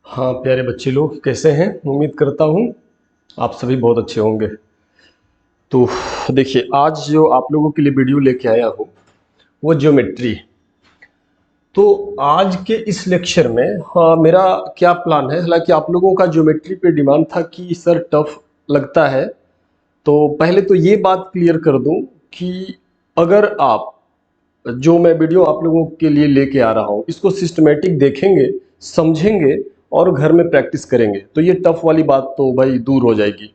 हाँ प्यारे बच्चे लोग कैसे हैं। उम्मीद करता हूँ आप सभी बहुत अच्छे होंगे। तो देखिए आज जो आप लोगों के लिए वीडियो लेके आया हूँ वो ज्योमेट्री। तो आज के इस लेक्चर में हाँ मेरा क्या प्लान है, हालांकि आप लोगों का ज्योमेट्री पे डिमांड था कि सर टफ लगता है, तो पहले तो ये बात क्लियर कर दूं कि अगर आप जो मैं वीडियो आप लोगों के लिए लेके आ रहा हूँ इसको सिस्टमेटिक देखेंगे, समझेंगे और घर में प्रैक्टिस करेंगे तो ये टफ वाली बात तो भाई दूर हो जाएगी।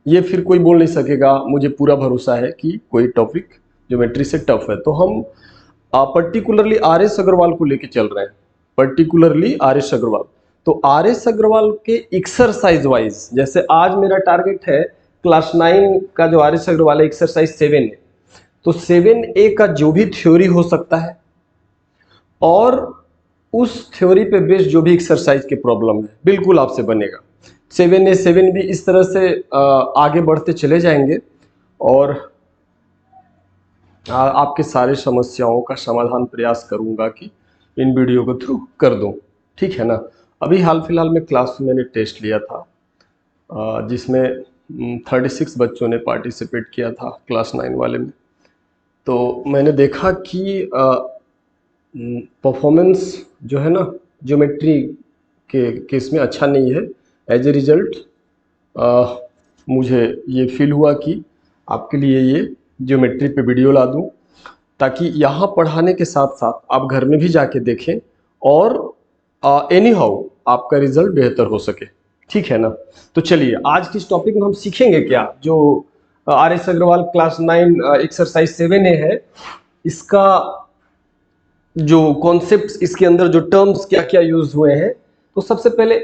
ये फिर कोई बोल नहीं सकेगा। मुझे पूरा भरोसा है कि कोई टॉपिक ज्योमेट्री से टफ है। तो हम पर्टिकुलरली आर एस अग्रवाल को लेके चल रहे हैं, पर्टिकुलरली आर एस अग्रवाल। तो आर एस अग्रवाल के एक्सरसाइज वाइज, जैसे आज मेरा टारगेट है क्लास 9 का जो आर एस अग्रवाल है एक्सरसाइज 7 है, तो 7A का जो भी थ्योरी हो सकता है और उस थ्योरी पे बेस्ड जो भी एक्सरसाइज के प्रॉब्लम है बिल्कुल आपसे बनेगा। 7A 7B इस तरह से आगे बढ़ते चले जाएंगे और आपके सारे समस्याओं का समाधान प्रयास करूंगा कि इन वीडियो के थ्रू कर दूं। ठीक है ना। अभी हाल फिलहाल में क्लास में मैंने टेस्ट लिया था जिसमें 36 बच्चों ने पार्टिसिपेट किया था क्लास 9 वाले में। तो मैंने देखा कि परफॉर्मेंस जो है ना ज्योमेट्री के केस में अच्छा नहीं है। एज ए रिजल्ट मुझे ये फील हुआ कि आपके लिए ये ज्योमेट्री पे वीडियो ला दूं ताकि यहाँ पढ़ाने के साथ साथ आप घर में भी जाके देखें और एनी हाउ आपका रिजल्ट बेहतर हो सके। ठीक है ना। तो चलिए आज के इस टॉपिक में हम सीखेंगे क्या, जो R S Aggarwal class 9 exercise 7A है, इसका जो कॉन्सेप्ट्स, इसके अंदर जो टर्म्स क्या क्या यूज हुए हैं। तो सबसे पहले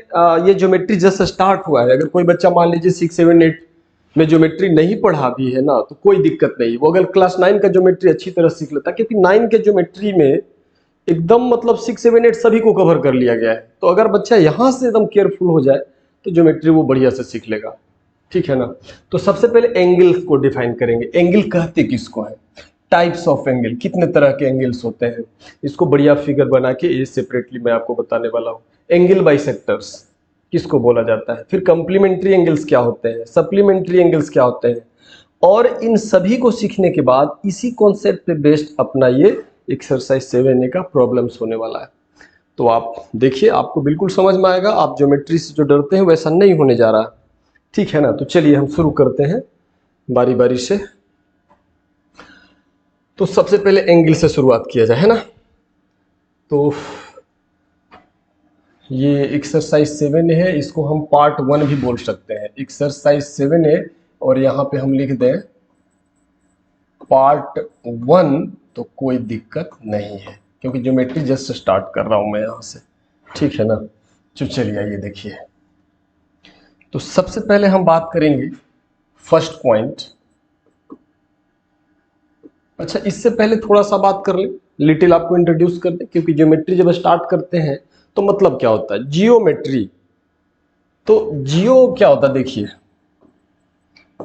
ये ज्योमेट्री जस्ट स्टार्ट हुआ है। अगर कोई बच्चा मान लीजिए 6, 7, 8 में ज्योमेट्री नहीं पढ़ा भी है ना तो कोई दिक्कत नहीं, वो अगर क्लास 9 का ज्योमेट्री अच्छी तरह सीख लेता, क्योंकि 9 के ज्योमेट्री में एकदम मतलब 6, 7, 8 सभी को कवर कर लिया गया है। तो अगर बच्चा यहाँ से एकदम केयरफुल हो जाए तो ज्योमेट्री वो बढ़िया से सीख लेगा। ठीक है ना। तो सबसे पहले एंगल को डिफाइन करेंगे। एंगल कहते किसको है, टाइप्स ऑफ एंगल, कितने तरह के एंगल्स होते हैं, इसको बढ़िया फिगर बना के ये सेपरेटली मैं आपको बताने वाला हूँ। एंगल बाइसेक्टर्स किसको बोला जाता है, फिर कंप्लीमेंट्री एंगल्स क्या होते हैं, सप्लीमेंट्री एंगल्स क्या होते हैं, और इन सभी को सीखने के बाद इसी कॉन्सेप्ट पे बेस्ड अपना ये एक्सरसाइज 7A का प्रॉब्लम्स होने वाला है। तो आप देखिए आपको बिल्कुल समझ में आएगा। आप ज्योमेट्री से जो डरते हैं वैसा नहीं होने जा रहा। ठीक है ना। तो चलिए हम शुरू करते हैं बारी बारी से। तो सबसे पहले एंगल से शुरुआत किया जाए, है ना। तो ये एक्सरसाइज 7A है, इसको हम पार्ट 1 भी बोल सकते हैं, एक्सरसाइज 7A। और यहाँ पे हम लिख दें पार्ट 1, तो कोई दिक्कत नहीं है क्योंकि ज्योमेट्री जस्ट स्टार्ट कर रहा हूं मैं यहाँ से। ठीक है ना। तो चलिए आइए देखिए। तो सबसे पहले हम बात करेंगे फर्स्ट पॉइंट। अच्छा इससे पहले थोड़ा सा बात कर ले, लिटिल आपको इंट्रोड्यूस कर दे, क्योंकि ज्योमेट्री जब स्टार्ट करते हैं तो मतलब क्या होता है जियोमेट्री। तो जियो क्या होता है देखिए,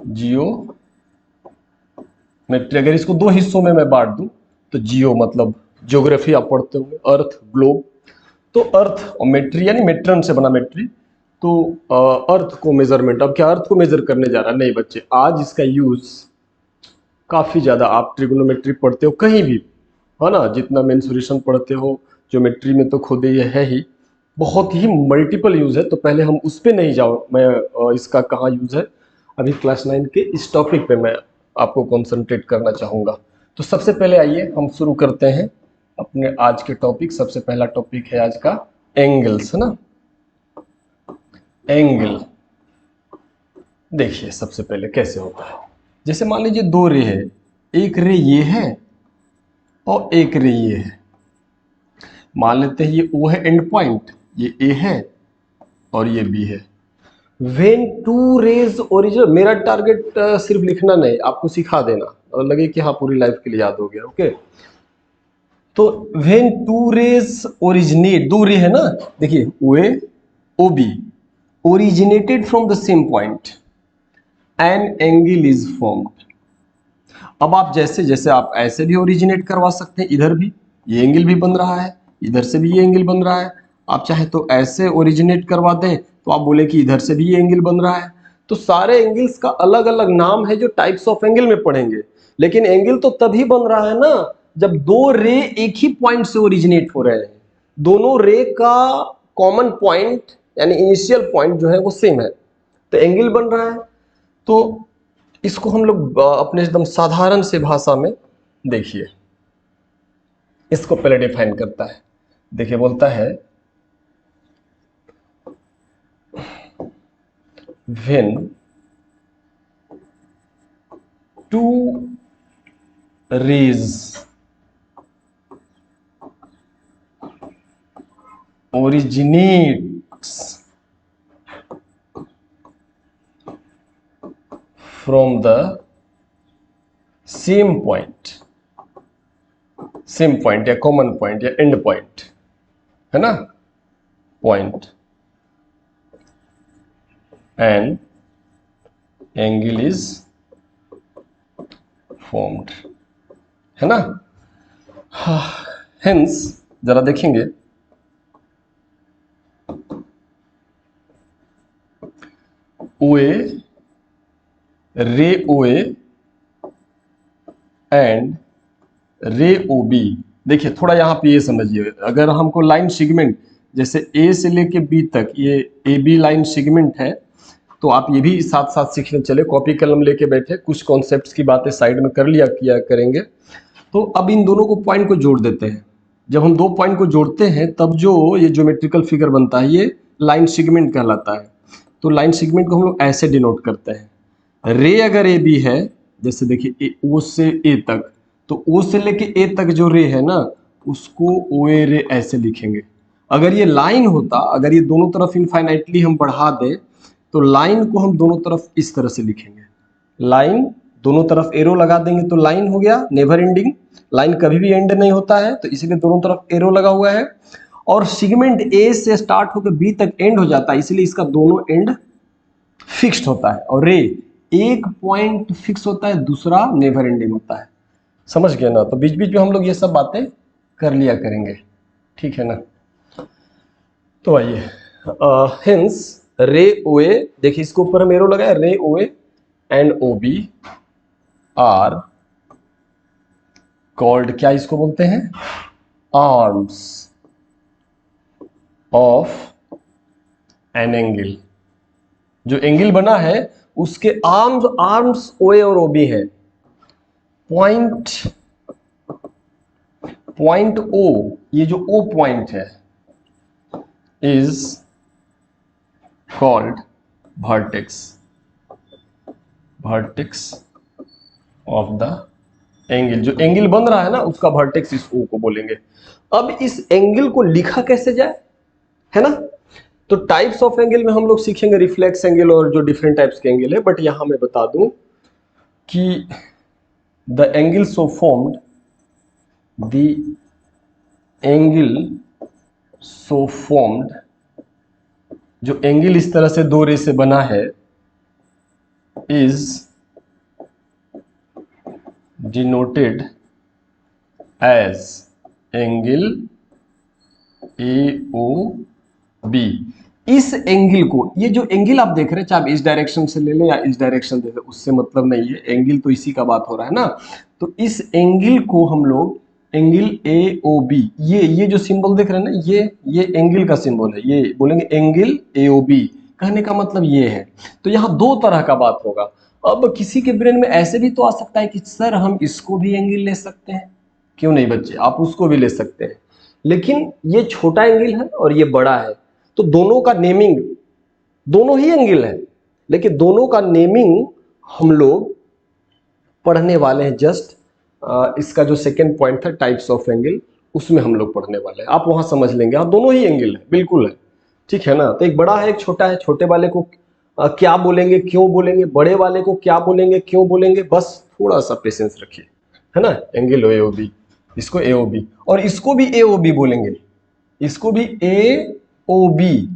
जियोमेट्री अगर इसको दो हिस्सों में मैं बांट दूं तो जियो मतलब ज्योग्राफी आप पढ़ते होंगे, अर्थ, ग्लोब। तो अर्थ और मेट्री यानी मेट्रन से बना मेट्री। तो अर्थ को मेजरमेंट, अब क्या अर्थ को मेजर करने जा रहा नहीं बच्चे, आज इसका यूज काफी ज्यादा आप ट्रिग्नोमेट्री पढ़ते हो कहीं भी, है ना, जितना मेंसुरेशन पढ़ते हो ज्योमेट्री में तो खुद ये है ही, बहुत ही मल्टीपल यूज है। तो पहले हम उस पर नहीं जाओ, मैं इसका कहाँ यूज है, अभी क्लास 9 के इस टॉपिक पे मैं आपको कॉन्सेंट्रेट करना चाहूँगा। तो सबसे पहले आइए हम शुरू करते हैं अपने आज के टॉपिक। सबसे पहला टॉपिक है आज का एंगल्स, है ना। एंगल देखिए सबसे पहले कैसे होता है। जैसे मान लीजिए दो रे है, एक रे ये है और एक रे ये है। मान लेते हैं ये O है एंड पॉइंट, ये A है और ये B है। वेन टू रेज ओरिजिनल, मेरा टारगेट सिर्फ लिखना नहीं, आपको सिखा देना और लगे कि हाँ पूरी लाइफ के लिए याद हो गया। ओके। तो वेन टू रेज ओरिजिनेट, दो रे है ना, देखिए OA OB originated from the same point N angle is formed. अब आप जैसे जैसे आप ऐसे भी ओरिजिनेट करवा सकते हैं, इधर भी ये एंगल भी बन रहा है, इधर से भी ये एंगल बन रहा है, आप चाहे तो ऐसे ओरिजिनेट करवा दें तो आप बोले कि इधर से भी ये एंगल बन रहा है। तो सारे एंगल्स का अलग अलग नाम है जो टाइप्स ऑफ एंगल में पढ़ेंगे, लेकिन एंगल तो तभी बन रहा है ना जब दो रे एक ही पॉइंट से ओरिजिनेट हो रहे हैं, दोनों रे का कॉमन पॉइंट यानी इनिशियल पॉइंट जो है वो सेम है, तो एंगल बन रहा है। तो इसको हम लोग अपने एकदम साधारण से भाषा में देखिए, इसको पहले डिफाइन करता है। देखिए बोलता है when two rays originates from the same point या कॉमन पॉइंट या एंड पॉइंट है ना, point and angle is formed, है ना। हेंस जरा देखेंगे, ओए रे ओए एंड रे ओ बी। देखिए थोड़ा यहाँ पे ये समझिए, अगर हमको लाइन सेगमेंट जैसे ए से लेके बी तक ये ए बी लाइन सेगमेंट है, तो आप ये भी साथ साथ सीखने चले, कॉपी कलम लेके बैठे, कुछ कॉन्सेप्ट्स की बातें साइड में कर लिया किया करेंगे। तो अब इन दोनों को पॉइंट को जोड़ देते हैं। जब हम दो पॉइंट को जोड़ते हैं तब जो ये ज्योमेट्रिकल फिगर बनता है ये लाइन सेगमेंट कहलाता है। तो लाइन सेगमेंट को हम लोग ऐसे डिनोट करते हैं। रे अगर ए बी है, जैसे देखिए ओ से ए तक, तो ओ से लेके ए तक जो रे है ना उसको ओ ए रे ऐसे लिखेंगे। अगर ये लाइन होता, अगर ये दोनों तरफ इनफाइनाइटली हम बढ़ा दें तो लाइन को हम दोनों तरफ इस तरह से लिखेंगे। लाइन दोनों तरफ एरो लगा देंगे तो लाइन हो गया, नेवर एंडिंग, लाइन कभी भी एंड नहीं होता है, तो इसलिए दोनों तरफ एरो लगा हुआ है। और सेगमेंट ए से स्टार्ट होकर बी तक एंड हो जाता है, इसलिए इसका दोनों एंड फिक्स्ड होता है। और रे एक पॉइंट फिक्स होता है, दूसरा नेवर एंडिंग होता है। समझ गए ना। तो बीच बीच में हम लोग ये सब बातें कर लिया करेंगे, ठीक है ना। तो आइए, हेंस रे ओए, देखिए इसके ऊपर हम एरो लगाए, ray OA and O B are called, क्या इसको बोलते हैं, आर्म्स ऑफ एन एंगल। जो एंगल बना है उसके आर्म्स ओए और ओ बी है। पॉइंट ओ, ये जो ओ पॉइंट है is called vertex of the angle. जो एंगल बन रहा है ना उसका वर्टेक्स इस ओ को बोलेंगे। अब इस एंगल को लिखा कैसे जाए, है ना। तो टाइप्स ऑफ एंगल में हम लोग सीखेंगे रिफ्लेक्स एंगल और जो डिफरेंट टाइप्स के एंगल है, बट यहां मैं बता दूं कि the angle so formed, the angle so formed, जो एंगल इस तरह से दो रे से बना है, is denoted as angle A O B. इस एंगल को, ये जो एंगल आप देख रहे हैं, चाहे आप इस डायरेक्शन से ले लें या इस डायरेक्शन से ले, उससे मतलब नहीं है, एंगल तो इसी का बात हो रहा है ना। तो इस एंगल को हम लोग एंगल ए ओ बी, ये जो सिंबल देख रहे हैं ना, ये एंगल का सिंबल है, ये बोलेंगे एंगल ए ओ बी। कहने का मतलब ये है। तो यहाँ दो तरह का बात होगा। अब किसी के ब्रेन में ऐसे भी तो आ सकता है कि सर हम इसको भी एंगल ले सकते हैं, क्यों नहीं बच्चे, आप उसको भी ले सकते हैं। लेकिन ये छोटा एंगल है और ये बड़ा है, तो दोनों का नेमिंग, दोनों ही एंगल है, लेकिन दोनों का नेमिंग हम लोग पढ़ने वाले हैं। जस्ट इसका जो सेकेंड पॉइंट था टाइप्स ऑफ एंगल, उसमें हम लोग पढ़ने वाले हैं। आप वहां समझ लेंगे, हाँ दोनों ही एंगल है, बिल्कुल है, ठीक है ना। तो एक बड़ा है एक छोटा है, छोटे वाले को क्या बोलेंगे, क्यों बोलेंगे, बड़े वाले को क्या बोलेंगे, क्यों बोलेंगे, बस थोड़ा सा पेशेंस रखिए, है ना। एंगल ए ओ बी, इसको ए ओ बी, और इसको भी ए ओ बी बोलेंगे, इसको भी ए ओ बी,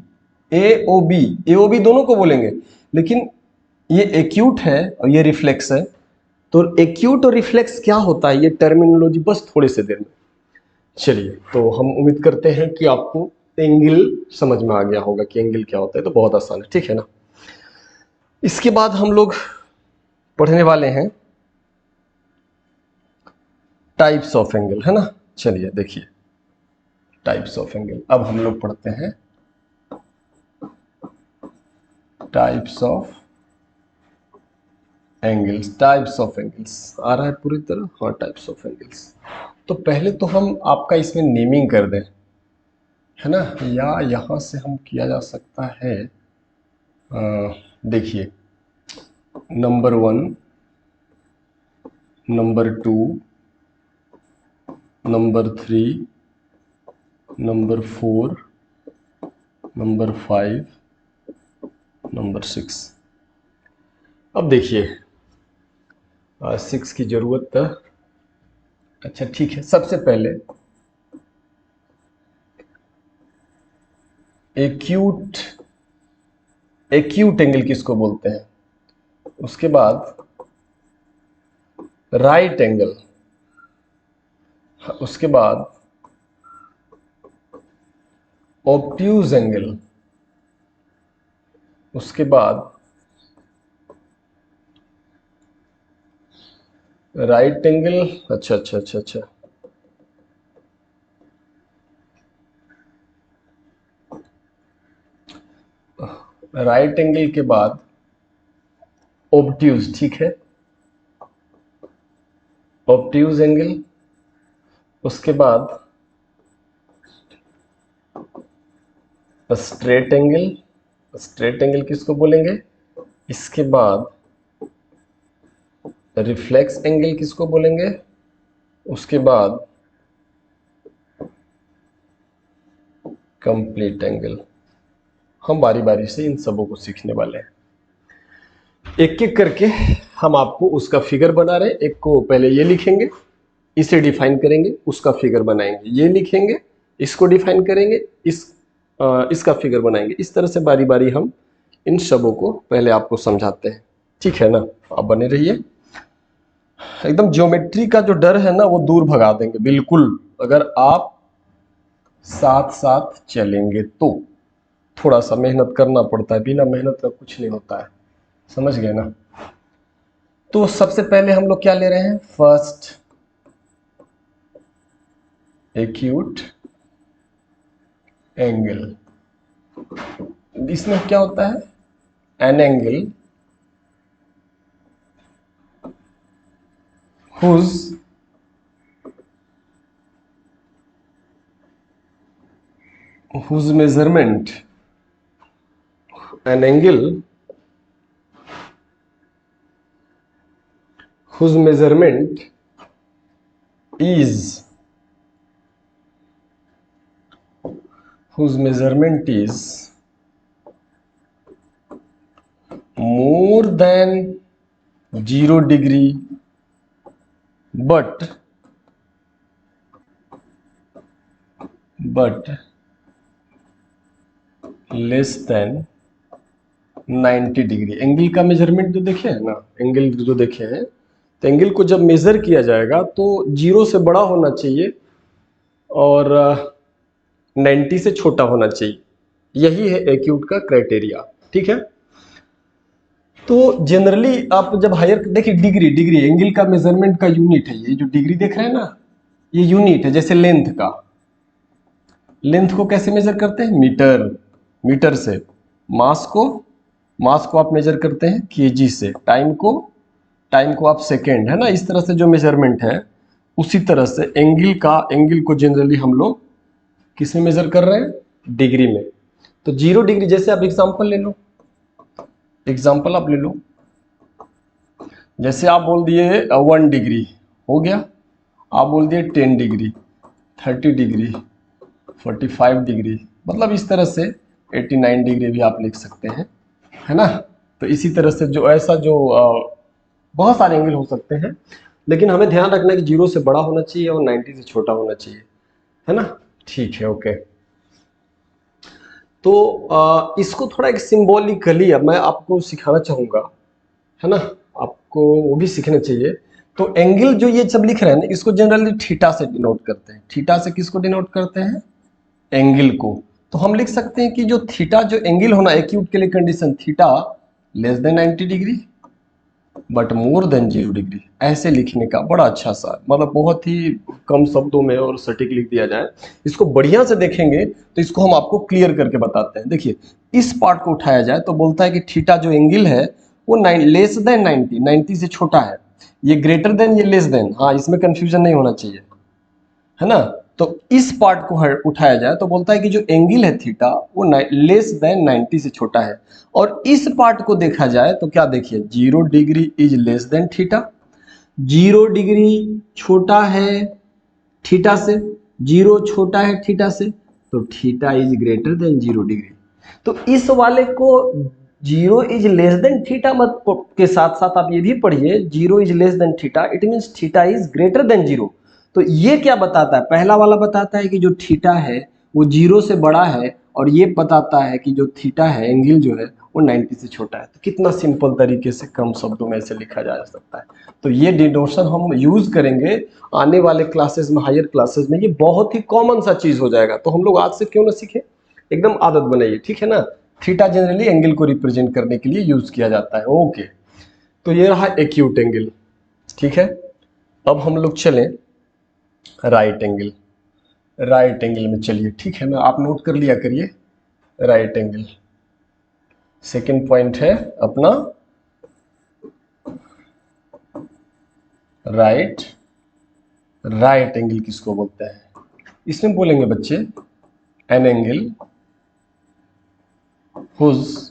ए ओ बी, ए ओ बी दोनों को बोलेंगे। लेकिन ये एक्यूट है और ये रिफ्लेक्स है। तो एक्यूट और रिफ्लेक्स क्या होता है, ये टर्मिनोलॉजी बस थोड़े से देर में। चलिए, तो हम उम्मीद करते हैं कि आपको एंगल समझ में आ गया होगा कि एंगल क्या होता है, तो बहुत आसान है, ठीक है ना। इसके बाद हम लोग पढ़ने वाले हैं टाइप्स ऑफ एंगल, है ना। चलिए देखिए टाइप्स ऑफ एंगल, अब हम लोग पढ़ते हैं types of angles. Types of angles आ रहा है पूरी तरह, हाँ टाइप्स ऑफ एंगल्स। तो पहले तो हम आपका इसमें नेमिंग कर दें, है ना, या यहाँ से हम किया जा सकता है। देखिए number 1, number 2, number 3, number 4, number 5, number 6। अब देखिए 6 की जरूरत है। अच्छा ठीक है, सबसे पहले एक्यूट, एक्यूट एंगल किसको बोलते हैं, उसके बाद राइट एंगल, उसके बाद ऑब्ट्यूज एंगल, उसके बाद राइट एंगल, अच्छा अच्छा अच्छा अच्छा, राइट एंगल के बाद ऑब्ट्यूज, ठीक है, ऑब्ट्यूज एंगल, उसके बाद स्ट्रेट एंगल, स्ट्रेट एंगल किसको बोलेंगे, इसके बाद रिफ्लेक्स एंगल किसको बोलेंगे, उसके बाद कंप्लीट एंगल। हम बारी बारी से इन सबों को सीखने वाले हैं, एक एक करके हम आपको उसका फिगर बना रहे हैं। एक को पहले ये लिखेंगे, इसे डिफाइन करेंगे, उसका फिगर बनाएंगे, ये लिखेंगे, इसको डिफाइन करेंगे, इसका फिगर बनाएंगे। इस तरह से बारी बारी हम इन सबों को पहले आपको समझाते हैं, ठीक है ना। आप बने रहिए, एकदम ज्योमेट्री का जो डर है ना वो दूर भगा देंगे बिल्कुल, अगर आप साथ साथ चलेंगे तो। थोड़ा सा मेहनत करना पड़ता है, बिना मेहनत का कुछ नहीं होता है, समझ गए ना। तो सबसे पहले हम लोग क्या ले रहे हैं, फर्स्ट एक्यूट एंगल। इसमें क्या होता है, an angle whose measurement, an angle whose measurement is more than 0 degree but less than 90 degree. Angle का मेजरमेंट जो देखे है ना, एंगल जो देखे हैं, तो एंगल को जब मेजर किया जाएगा तो 0 से बड़ा होना चाहिए और 90 से छोटा होना चाहिए। यही है एक्यूट का क्राइटेरिया, ठीक है। तो जनरली आप जब हायर देखिए, डिग्री, डिग्री एंगल का मेजरमेंट का यूनिट है। ये जो डिग्री देख रहे हैं ना, ये यूनिट है। जैसे लेंथ का, लेंथ को कैसे मेजर करते हैं, मीटर, मीटर से। मास को, मास को आप मेजर करते हैं केजी से। टाइम को आप सेकेंड, है ना। इस तरह से जो मेजरमेंट है, उसी तरह से एंगल का, एंगल को जनरली हम लोग किस में मेजर कर रहे हैं, डिग्री में। तो 0 डिग्री, जैसे आप एग्जांपल ले लो, एग्जांपल आप ले लो, जैसे आप बोल दिए 1 डिग्री हो गया, आप बोल दिए 10 डिग्री, 30 डिग्री, 45 डिग्री, मतलब इस तरह से 89 डिग्री भी आप लिख सकते हैं, है ना। तो इसी तरह से जो ऐसा जो बहुत सारे एंगल हो सकते हैं, लेकिन हमें ध्यान रखना है कि 0 से बड़ा होना चाहिए और 90 से छोटा होना चाहिए, है ना। ठीक है, ओके। तो इसको थोड़ा एक सिंबॉलिकली अब मैं आपको सिखाना चाहूँगा, है ना, आपको वो भी सीखना चाहिए। तो एंगल जो ये सब लिख रहे हैं ना, इसको जनरली थीटा से डिनोट करते हैं। थीटा से किसको डिनोट करते हैं, एंगल को। तो हम लिख सकते हैं कि जो थीटा जो एंगल होना एक्यूट के लिए condition theta less than 90 degree but more than 0 degree, ऐसे लिखने का बड़ा अच्छा सा, मतलब बहुत ही कम शब्दों में और सटीक लिख दिया जाए। इसको बढ़िया से देखेंगे तो इसको हम आपको क्लियर करके बताते हैं। देखिए इस पार्ट को उठाया जाए तो बोलता है कि थीटा जो एंगल है वो लेस देन 90 से छोटा है, ये ग्रेटर देन ये लेस देन, हाँ इसमें कंफ्यूजन नहीं होना चाहिए, है ना। तो इस पार्ट को उठाया जाए तो बोलता है कि जो एंगल है थीटा वो लेस देन 90 से छोटा है। और इस पार्ट को देखा जाए तो क्या देखिए 0 degree is less than theta, 0 degree छोटा है थीटा से, 0 छोटा है थीटा से, तो theta is greater than 0 degree. तो इस वाले को 0 इज लेस देन थीटा मत के साथ साथ आप ये भी पढ़िए 0 is less than theta, it means theta is greater than 0। तो ये क्या बताता है, पहला वाला बताता है कि जो थीटा है वो 0 से बड़ा है, और ये बताता है कि जो थीटा है एंगल जो है वो 90 से छोटा है। तो कितना सिंपल तरीके से कम शब्दों में ऐसे लिखा जा सकता है। तो ये डिनोशन हम यूज करेंगे आने वाले क्लासेस में, हायर क्लासेस में, ये बहुत ही कॉमन सा चीज हो जाएगा। तो हम लोग आज से क्यों ना सीखें, एकदम आदत बनाइए, ठीक है ना। थीटा जनरली एंगल को रिप्रेजेंट करने के लिए यूज किया जाता है। ओके, तो ये रहा एक्यूट एंगल, ठीक है। अब हम लोग चलें राइट एंगल, राइट एंगल में चलिए, ठीक है, मैं आप नोट कर लिया करिए। राइट एंगल सेकंड पॉइंट है अपना राइट, राइट एंगल किसको बोलते हैं, इसमें बोलेंगे बच्चे an angle whose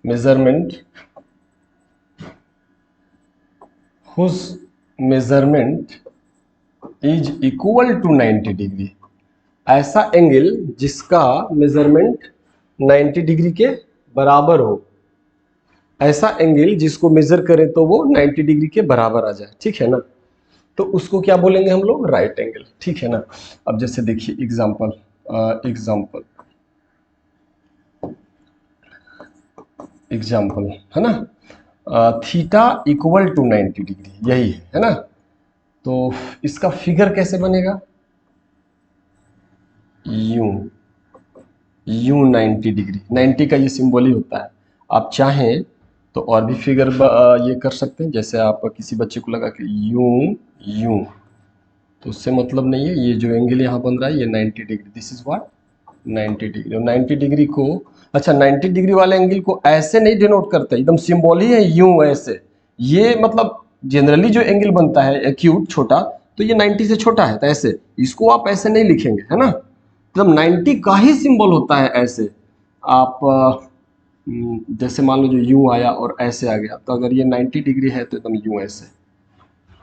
measurement is equal to 90 degree, ऐसा एंगल जिसका मेजरमेंट 90 डिग्री के बराबर हो, ऐसा एंगल जिसको मेजर करें तो वो 90 डिग्री के बराबर आ जाए, ठीक है ना। तो उसको क्या बोलेंगे हम लोग, राइट एंगल, ठीक है ना। अब जैसे देखिए एग्जांपल है ना, थीटा इक्वल टू 90 डिग्री, यही है ना। तो इसका फिगर कैसे बनेगा, यूं 90 डिग्री, 90 का ये सिंबल ही होता है। आप चाहें तो और भी फिगर ये कर सकते हैं, जैसे आप किसी बच्चे को लगा कि यूं, तो उससे मतलब नहीं है, ये जो एंगल यहाँ बन रहा है ये 90 degree, this is what 90 degree. और 90 डिग्री को, अच्छा 90 डिग्री वाले एंगल को ऐसे नहीं डिनोट करते, एकदम सिंबल ही है यूं ऐसे, ये मतलब जनरली जो एंगल बनता है एक्यूट छोटा, तो ये 90 से छोटा है, तो ऐसे इसको आप ऐसे नहीं लिखेंगे, है ना। मतलब 90 का ही सिंबल होता है ऐसे। आप जैसे मान लो जो यूं आया और ऐसे आ गया, तो अगर ये 90 डिग्री है तो एकदम यूं ऐसे,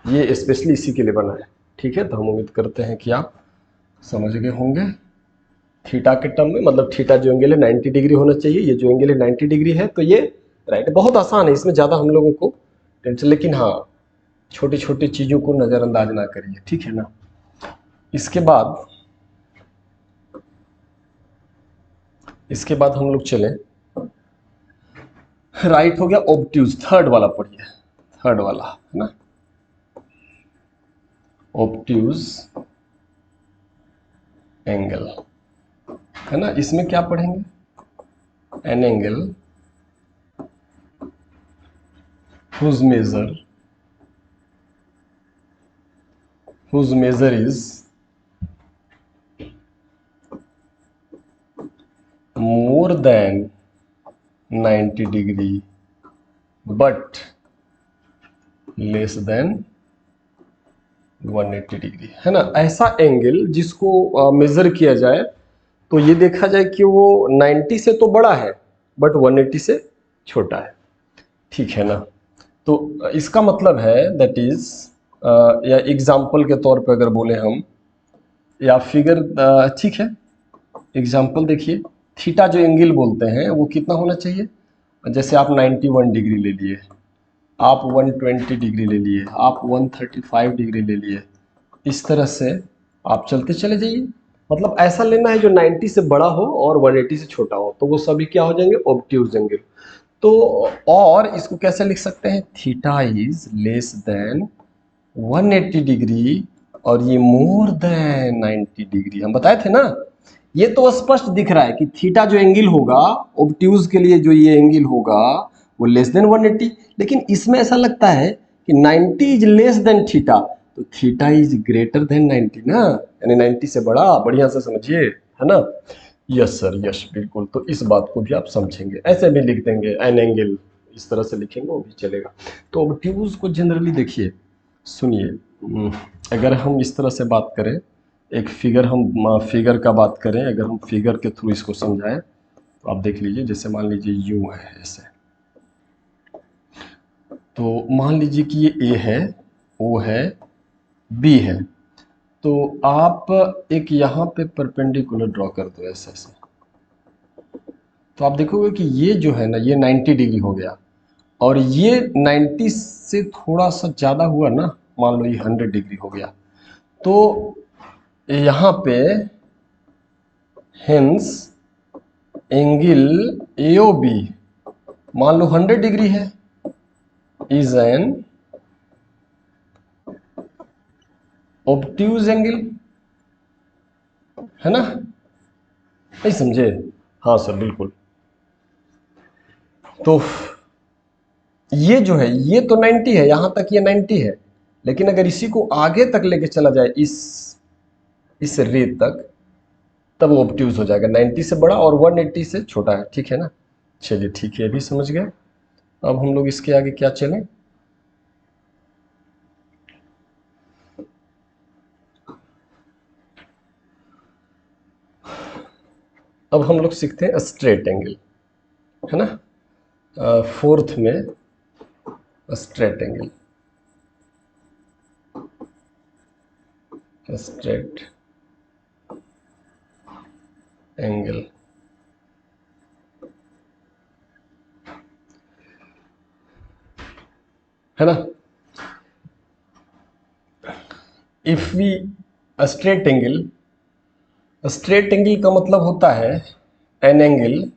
ये स्पेशली इसी के लिए बना है, ठीक है। तो हम उम्मीद करते हैं कि आप समझ गए होंगे थीटा के टर्म में, मतलब थीटा जो एंगल है 90 डिग्री होना चाहिए, ये जो एंगल है 90 डिग्री है, तो ये राइट। बहुत आसान है, इसमें ज़्यादा हम लोगों को टेंशन, लेकिन हाँ छोटी छोटी चीज़ों को नज़रअंदाज ना करिए, ठीक है ना। इसके बाद हम लोग चले, राइट हो गया, ऑब्ट्यूज, थर्ड वाला पढ़िए, थर्ड वाला है ना, ऑब्ट्यूज एंगल, है ना। इसमें क्या पढ़ेंगे, an angle whose measure is more than 90 degree but less than 180 degree, है ना। ऐसा एंगल जिसको मेजर किया जाए तो ये देखा जाए कि वो 90 से तो बड़ा है बट 180 से छोटा है, ठीक है ना। तो इसका मतलब है दैट इज, या एग्जाम्पल के तौर पे अगर बोले हम, या फिगर, ठीक है, एग्जाम्पल देखिए, थीटा जो एंगल बोलते हैं वो कितना होना चाहिए, जैसे आप 91 डिग्री ले लिए, आप 120 डिग्री ले लिए, आप 135 डिग्री ले लिए, इस तरह से आप चलते चले जाइए। मतलब ऐसा लेना है जो 90 से बड़ा हो और 180 से छोटा हो, तो वो सभी क्या हो जाएंगे, ऑब्ट्यूज एंगल। तो और इसको कैसे लिख सकते हैं, theta is less than 180 degree और ये मोर देन 90 डिग्री, हम बताए थे ना, ये तो स्पष्ट दिख रहा है कि थीटा जो एंगल होगा ऑब्ट्यूज के लिए, जो ये एंगल होगा वो लेस देन 180, लेकिन इसमें ऐसा लगता है कि 90 इज लेस देन थीटा, तो थीटा इज ग्रेटर देन 90 ना, यानी 90 से बड़ा। बढ़िया से समझिए, है ना। यस सर, यस बिल्कुल। तो इस बात को भी आप समझेंगे, ऐसे भी लिख देंगे एन एंगल, इस तरह से लिखेंगे वो भी चलेगा। तो ऑब्ट्यूज को जनरली देखिए, सुनिए, अगर हम इस तरह से बात करें, एक फिगर, हम फिगर का बात करें, अगर हम फिगर के थ्रू इसको समझाएं तो आप देख लीजिए, जैसे मान लीजिए यू है ऐसे, तो मान लीजिए कि ये ए है, ओ है, बी है, तो आप एक यहाँ पे परपेंडिकुलर ड्रॉ कर दो ऐसे ऐसे, तो आप देखोगे कि ये जो है ना, ये 90 डिग्री हो गया, और ये 90 से थोड़ा सा ज़्यादा हुआ ना, मान लो ये 100 डिग्री हो गया, तो यहाँ पे हेंस एंगल AOB मान लो 100 डिग्री है, इज एन ऑब्ट्यूज एंगल, है ना, नहीं समझे? हाँ सर बिल्कुल। तो ये जो है ये तो 90 है, यहां तक ये 90 है, लेकिन अगर इसी को आगे तक लेके चला जाए इस रे तक, तब वो ऑब्ट्यूज हो जाएगा, 90 से बड़ा और 180 से छोटा है, ठीक है ना। चलिए ठीक है, अभी समझ गए। अब हम लोग इसके आगे क्या चलें, अब हम लोग सीखते हैं स्ट्रेट एंगल, है ना। फोर्थ में स्ट्रेट एंगल, स्ट्रेट एंगल, है ना। If we straight angle, straight angle का मतलब होता है an angle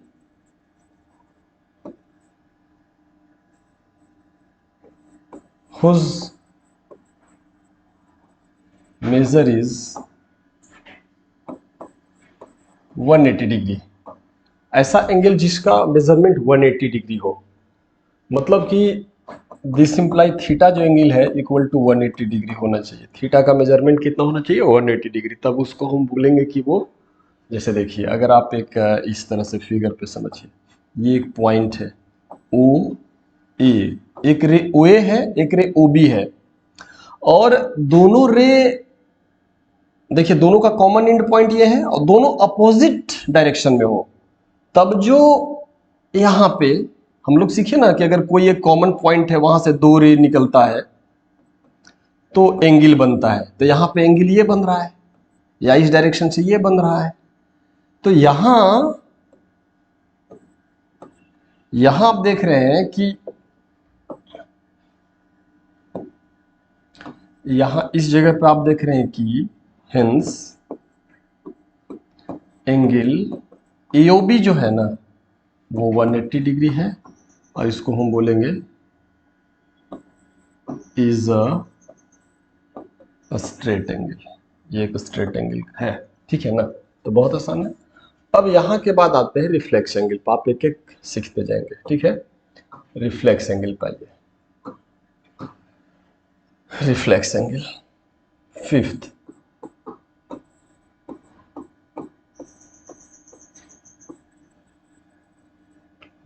whose measure is 180 degree, ऐसा एंगल जिसका मेजरमेंट 180 डिग्री हो, मतलब कि दिस इम्प्लाई थीटा जो एंगल है इक्वल टू 180 डिग्री होना चाहिए। थीटा का मेजरमेंट कितना होना चाहिए? 180 डिग्री। तब उसको हम बोलेंगे कि वो, जैसे देखिए, अगर आप एक इस तरह से फिगर पे समझिए, ये एक पॉइंट है ओ ए, एक रे ओ ए है, एक रे ओ बी है, और दोनों रे, देखिए दोनों का कॉमन एंड पॉइंट ये है और दोनों अपोजिट डायरेक्शन में हो, तब जो यहाँ पे हम लोग सीखे ना कि अगर कोई एक कॉमन पॉइंट है, वहां से दो रे निकलता है तो एंगल बनता है, तो यहाँ पे एंगल ये बन रहा है, या इस डायरेक्शन से ये बन रहा है। तो यहां आप देख रहे हैं कि यहां इस जगह पे आप देख रहे हैं कि हेंस एंगल AOB जो है ना वो 180 डिग्री है, और इसको हम बोलेंगे इज अ स्ट्रेट एंगल, ये एक स्ट्रेट एंगल है, ठीक है ना। तो बहुत आसान है। अब यहाँ के बाद आते हैं रिफ्लेक्स एंगल पर, आप एक एक सीखते जाएंगे, ठीक है। रिफ्लेक्स एंगल पाइए, reflex angle fifth,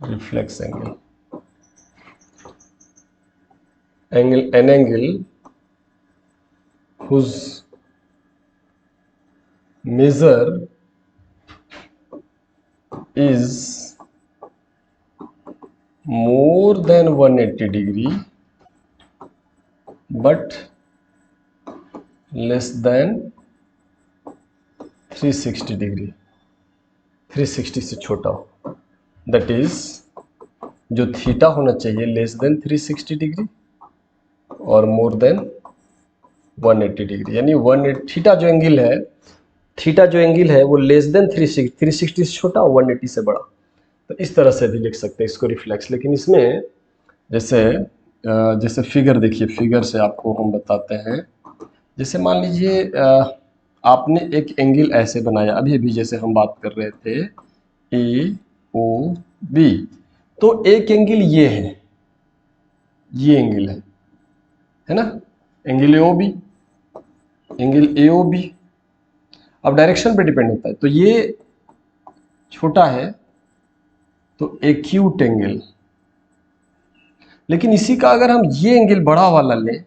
reflex angle, an angle whose measure is more than 180 degree but less than 360 degree, 360 से छोटा हो, दैट इज जो थीटा होना चाहिए लेस देन 360 डिग्री और मोर देन 180 डिग्री, यानी 180 थीटा जो एंगल है, थीटा जो एंगल है वो लेस देन 360 से छोटा और 180 से बड़ा। तो इस तरह से भी लिख सकते हैं इसको रिफ्लेक्स। लेकिन इसमें जैसे फिगर देखिए, फिगर से आपको हम बताते हैं। जैसे मान लीजिए आपने एक एंगल ऐसे बनाया, अभी अभी जैसे हम बात कर रहे थे ए ओ बी, तो एक एंगल ये है, ये एंगल है ना, angle A O B, angle A O B. अब डायरेक्शन पे डिपेंड होता है, तो ये छोटा है तो एक्यूट एंगल, लेकिन इसी का अगर हम ये एंगल बड़ा वाला लें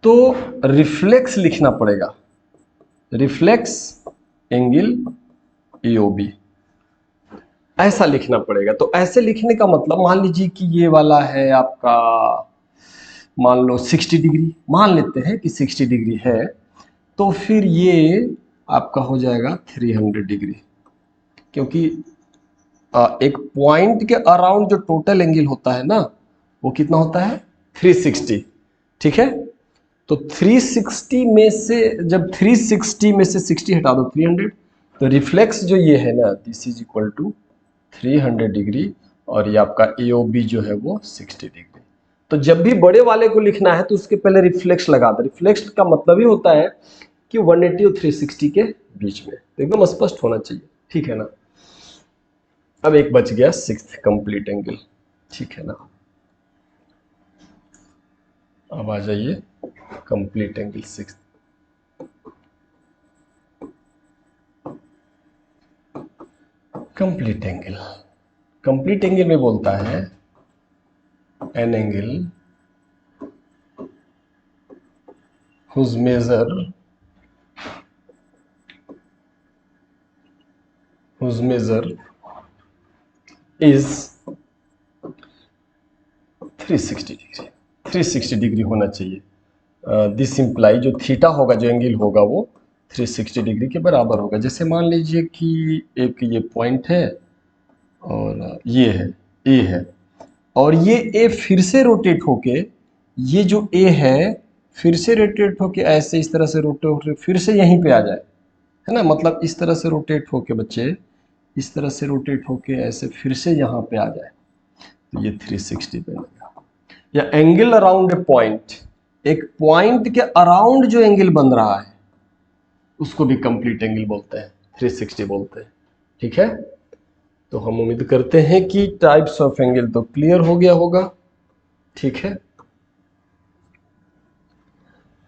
तो रिफ्लेक्स लिखना पड़ेगा, रिफ्लेक्स एंगल EOB, ऐसा लिखना पड़ेगा। तो ऐसे लिखने का मतलब, मान लीजिए कि ये वाला है आपका, मान लो 60 डिग्री, मान लेते हैं कि 60 डिग्री है, तो फिर ये आपका हो जाएगा 300 डिग्री, क्योंकि एक पॉइंट के अराउंड जो टोटल एंगल होता है ना, वो कितना होता है 360, ठीक है। तो 360 में से, जब 360 में से 60 हटा दो 300, तो रिफ्लेक्स जो ये है ना, this is equal to 300 degree, और ये आपका EOB जो है वो 60 डिग्री। तो जब भी बड़े वाले को लिखना है तो उसके पहले रिफ्लेक्स लगा दो। रिफ्लेक्स का मतलब ही होता है कि 180 और 360 के बीच में, तो एकदम स्पष्ट होना चाहिए, ठीक है ना। अब एक बच गया सिक्स्थ कंप्लीट एंगल, ठीक है ना। अब आ जाइए complete angle sixth. Complete angle, complete angle में बोलता है an angle whose measure is 360 degree, 360 degree होना चाहिए। दिस इम्प्लाई जो थीटा होगा, जो एंगल होगा वो 360 डिग्री के बराबर होगा। जैसे मान लीजिए कि एक ये पॉइंट है और ये है, ए है, और ये ए फिर से रोटेट होके, ये जो ए है फिर से रोटेट होके ऐसे इस तरह से रोटेट फिर से यहीं पे आ जाए, है ना। मतलब इस तरह से रोटेट होके बच्चे, इस तरह से रोटेट होके ऐसे फिर से यहाँ पे आ जाए, तो ये 360 बनेगा। या एंगल अराउंड ए पॉइंट, एक पॉइंट के अराउंड जो एंगल बन रहा है उसको भी कंप्लीट एंगल बोलते हैं, 360 बोलते हैं, ठीक है। तो हम उम्मीद करते हैं कि टाइप्स ऑफ एंगल तो क्लियर हो गया होगा, ठीक है।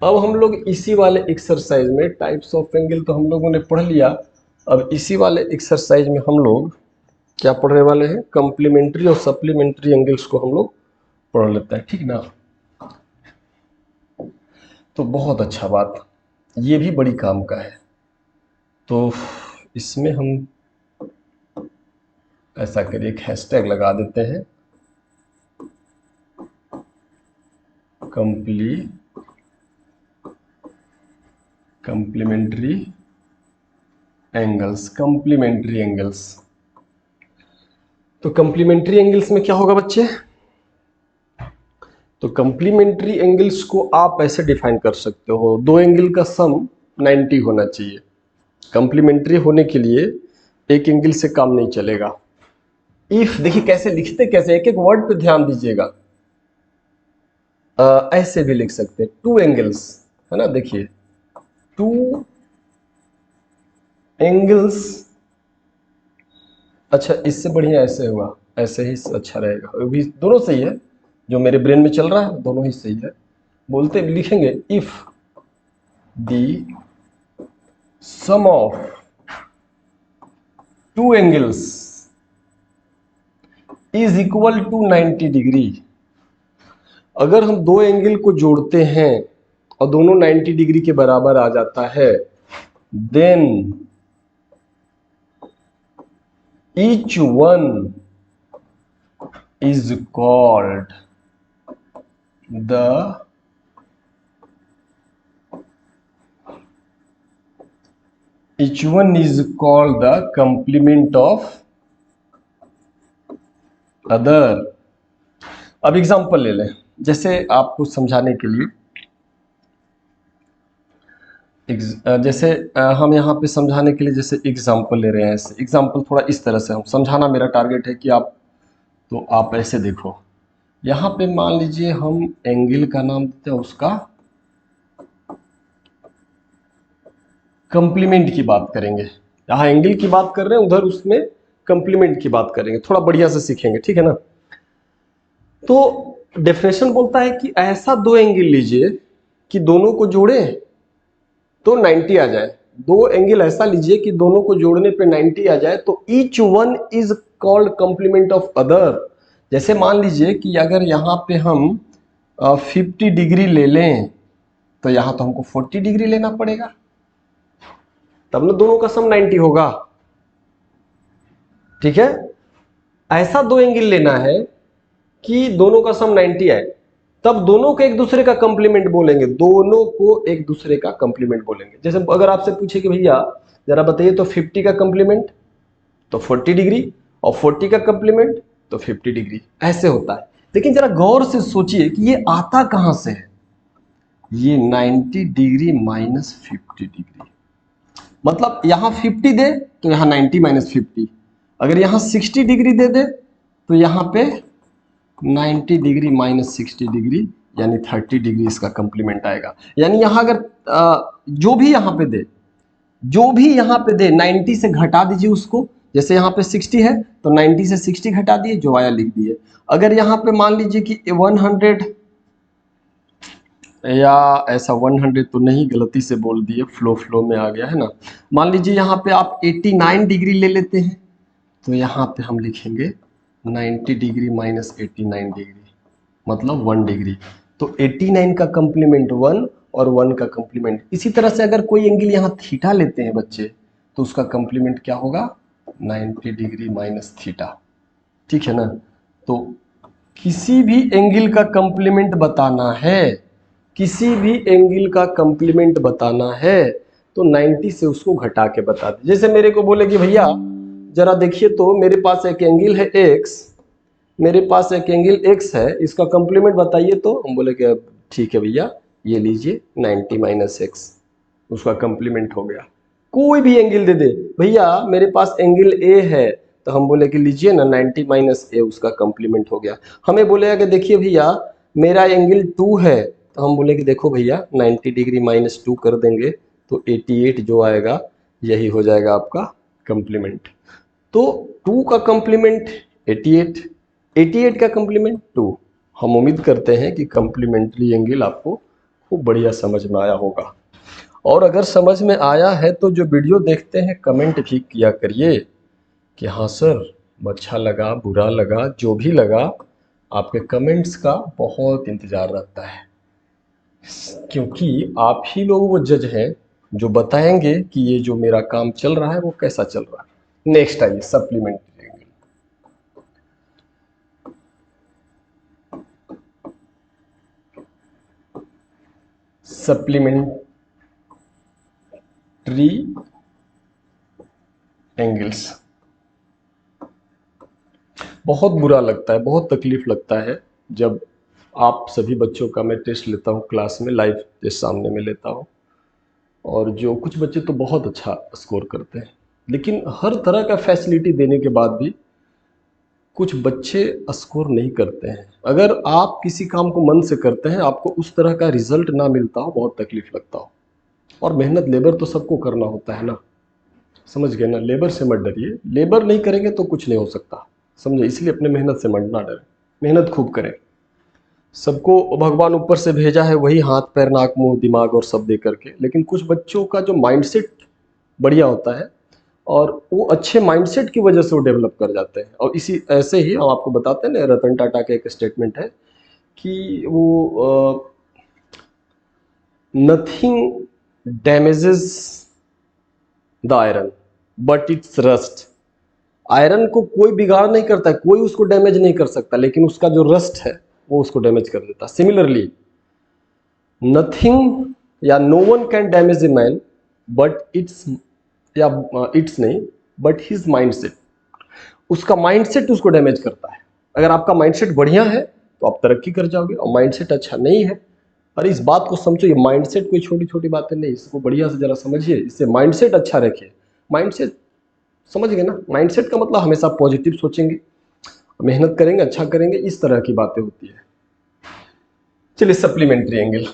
अब हम लोग इसी वाले एक्सरसाइज में, टाइप्स ऑफ एंगल तो हम लोगों ने पढ़ लिया, अब इसी वाले एक्सरसाइज में हम लोग क्या पढ़ने वाले हैं, कॉम्प्लीमेंट्री और सप्लीमेंट्री एंगल्स को हम लोग पढ़ लेते हैं, ठीक ना। तो बहुत अच्छा बात, ये भी बड़ी काम का है। तो इसमें हम ऐसा करिए, एक हैशटैग लगा देते हैं, कॉम्प्लीमेंट्री एंगल्स, कॉम्प्लीमेंट्री एंगल्स। तो कॉम्प्लीमेंट्री एंगल्स में क्या होगा बच्चे, तो कॉम्प्लीमेंट्री एंगल्स को आप ऐसे डिफाइन कर सकते हो, दो एंगल का सम 90 होना चाहिए। कॉम्प्लीमेंट्री होने के लिए एक एंगल से काम नहीं चलेगा। इफ, देखिए कैसे लिखते, कैसे एक एक वर्ड पे ध्यान दीजिएगा। ऐसे भी लिख सकते हैं, टू एंगल्स, है ना, देखिए टू एंगल्स, अच्छा इससे बढ़िया ऐसे हुआ, ऐसे ही अच्छा रहेगा, वो भी दोनों सही है, जो मेरे ब्रेन में चल रहा है दोनों ही सही है। बोलते लिखेंगे if the sum of two angles is equal to 90 degree. अगर हम दो एंगल को जोड़ते हैं और दोनों 90 डिग्री के बराबर आ जाता है, then each one is called the complement of other। अब एग्जांपल ले लें, जैसे आपको समझाने के लिए, जैसे हम यहाँ पे समझाने के लिए जैसे एग्जांपल ले रहे हैं, ऐसे एग्जांपल थोड़ा इस तरह से हम समझाना, मेरा टारगेट है कि आप, तो आप ऐसे देखो, यहाँ पे मान लीजिए हम एंगल का नाम देते हैं उसका कंप्लीमेंट की बात करेंगे। यहाँ एंगल की बात कर रहे हैं, उधर उसमें कंप्लीमेंट की बात करेंगे, थोड़ा बढ़िया से सीखेंगे, ठीक है ना। तो डेफिनेशन बोलता है कि ऐसा दो एंगल लीजिए कि दोनों को जोड़े तो 90 आ जाए। दो एंगल ऐसा लीजिए कि दोनों को जोड़ने पे 90 आ जाए, तो each one is called complement of other. जैसे मान लीजिए कि अगर यहाँ पे हम 50 डिग्री ले लें, तो यहाँ तो हमको 40 डिग्री लेना पड़ेगा, तब ना दोनों का सम 90 होगा, ठीक है। ऐसा दो एंगल लेना है कि दोनों का सम 90 आए, तब दोनों को एक दूसरे का कंप्लीमेंट बोलेंगे, दोनों को एक दूसरे का कंप्लीमेंट बोलेंगे। जैसे अगर आपसे पूछे कि भैया जरा बताइए तो 50 का कंप्लीमेंट तो 40 डिग्री, और 40 का कंप्लीमेंट तो 50 डिग्री, ऐसे होता है। लेकिन जरा गौर से सोचिए कि ये आता कहां से है। ये 90 डिग्री माइनस 50 डिग्री, मतलब यहां 50 दे तो यहां 90 माइनस 50, अगर यहां 60 डिग्री दे दे तो यहां पे 90 डिग्री माइनस 60 डिग्री, यानी 30 डिग्री इसका कंप्लीमेंट आएगा। यानी यहां अगर जो भी यहां पे दे, जो भी यहां पे दे 90 से घटा दीजिए उसको। जैसे यहां पे 60 है तो 90 से 60 घटा दिए, जो आया लिख दिए। अगर यहां पे मान लीजिए कि 100, या ऐसा 100 तो नहीं, गलती से बोल दिए, फ्लो में आ गया है ना। मान लीजिए यहाँ पे आप 89 डिग्री ले लेते हैं, तो यहाँ पे हम लिखेंगे 90 डिग्री माइनस 89 डिग्री, मतलब 1 डिग्री। तो 89 का कंप्लीमेंट 1 और 1 का कंप्लीमेंट। इसी तरह से अगर कोई एंगल यहाँ थीटा लेते हैं बच्चे, तो उसका कंप्लीमेंट क्या होगा, 90 डिग्री माइनस थीटा, ठीक है ना। तो किसी भी एंगल का कंप्लीमेंट बताना है, किसी भी एंगल का कंप्लीमेंट बताना है तो 90 से उसको घटा के बता दे। जैसे मेरे को बोले कि भैया जरा देखिए तो मेरे पास एक एंगल है x, मेरे पास एक एंगल x है, इसका कंप्लीमेंट बताइए। तो हम बोले कि ठीक है भैया, ये लीजिए 90 माइनस एक्स, उसका कंप्लीमेंट हो गया। कोई भी एंगल दे दे, भैया मेरे पास एंगल ए है, तो हम बोले कि लीजिए ना 90 माइनस ए, उसका कंप्लीमेंट हो गया। हमें बोलेगा कि देखिए भैया मेरा एंगल 2 है, तो हम बोले कि देखो भैया 90 डिग्री माइनस 2 कर देंगे तो 88 जो आएगा यही हो जाएगा आपका कंप्लीमेंट। तो 2 का कंप्लीमेंट 88, 88 का कंप्लीमेंट 2। हम उम्मीद करते हैं कि कंप्लीमेंट्री एंगल आपको खूब बढ़िया समझ में आया होगा। और अगर समझ में आया है तो जो वीडियो देखते हैं कमेंट भी किया करिए कि हाँ सर अच्छा लगा, बुरा लगा, जो भी लगा, आपके कमेंट्स का बहुत इंतज़ार रहता है, क्योंकि आप ही लोग वो जज हैं जो बताएंगे कि ये जो मेरा काम चल रहा है वो कैसा चल रहा है। नेक्स्ट आइए सप्लीमेंट्री एंगल। सप्लीमेंट्री एंगल्स बहुत बुरा लगता है, बहुत तकलीफ लगता है जब आप सभी बच्चों का मैं टेस्ट लेता हूँ क्लास में, लाइव टेस्ट सामने में लेता हूँ, और जो कुछ बच्चे तो बहुत अच्छा स्कोर करते हैं, लेकिन हर तरह का फैसिलिटी देने के बाद भी कुछ बच्चे स्कोर नहीं करते हैं। अगर आप किसी काम को मन से करते हैं, आपको उस तरह का रिजल्ट ना मिलता हो, बहुत तकलीफ लगता हो। और मेहनत लेबर तो सबको करना होता है ना, समझ गए ना। लेबर से मत डरिए, लेबर नहीं करेंगे तो कुछ नहीं हो सकता, समझे। इसलिए अपने मेहनत से मत ना डरें, मेहनत खूब करें। सबको भगवान ऊपर से भेजा है वही हाथ पैर नाक मुंह दिमाग और सब दे करके, लेकिन कुछ बच्चों का जो माइंडसेट बढ़िया होता है और वो अच्छे माइंडसेट की वजह से वो डेवलप कर जाते हैं। और इसी ऐसे ही हम आपको बताते हैं ना, रतन टाटा का एक स्टेटमेंट है कि वो nothing damages the iron but it's rust. Iron को कोई बिगाड़ नहीं करता है, कोई उसको डैमेज नहीं कर सकता, लेकिन उसका जो रस्ट है वो उसको डैमेज कर देता। सिमिलरली नथिंग या no one can damage a man but it's, या इट्स नहीं, बट हिज माइंडसेट। उसका माइंडसेट उसको डैमेज करता है। अगर आपका माइंडसेट बढ़िया है तो आप तरक्की कर जाओगे, और माइंडसेट अच्छा नहीं है, और इस बात को समझो, ये माइंडसेट कोई छोटी छोटी बातें नहीं, इसको बढ़िया से जरा समझिए, इससे माइंडसेट अच्छा रखिए। माइंडसेट समझ गए ना, माइंडसेट का मतलब हमेशा पॉजिटिव सोचेंगे, मेहनत करेंगे, अच्छा करेंगे, इस तरह की बातें होती है। चलिए सप्लीमेंट्री एंगल,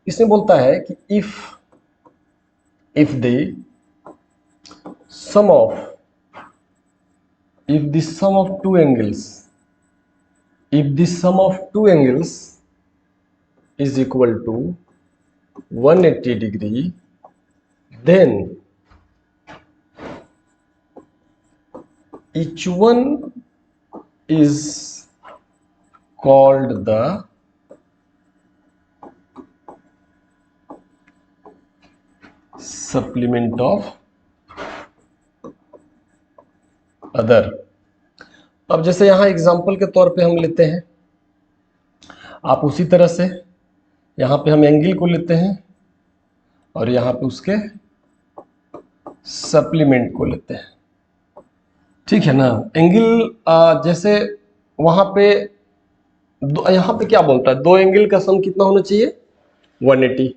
इसमें बोलता है कि if they sum of, if the sum of two angles, if the sum of two angles is equal to 180 degree, then each one is called the supplement of other। अब जैसे यहां example के तौर पे हम लेते हैं, आप उसी तरह से यहां पे हम एंगल को लेते हैं और यहां पे उसके सप्लीमेंट को लेते हैं, ठीक है ना। एंगल जैसे वहां पे यहां पे क्या बोलता है, दो एंगल का सम कितना होना चाहिए, 180।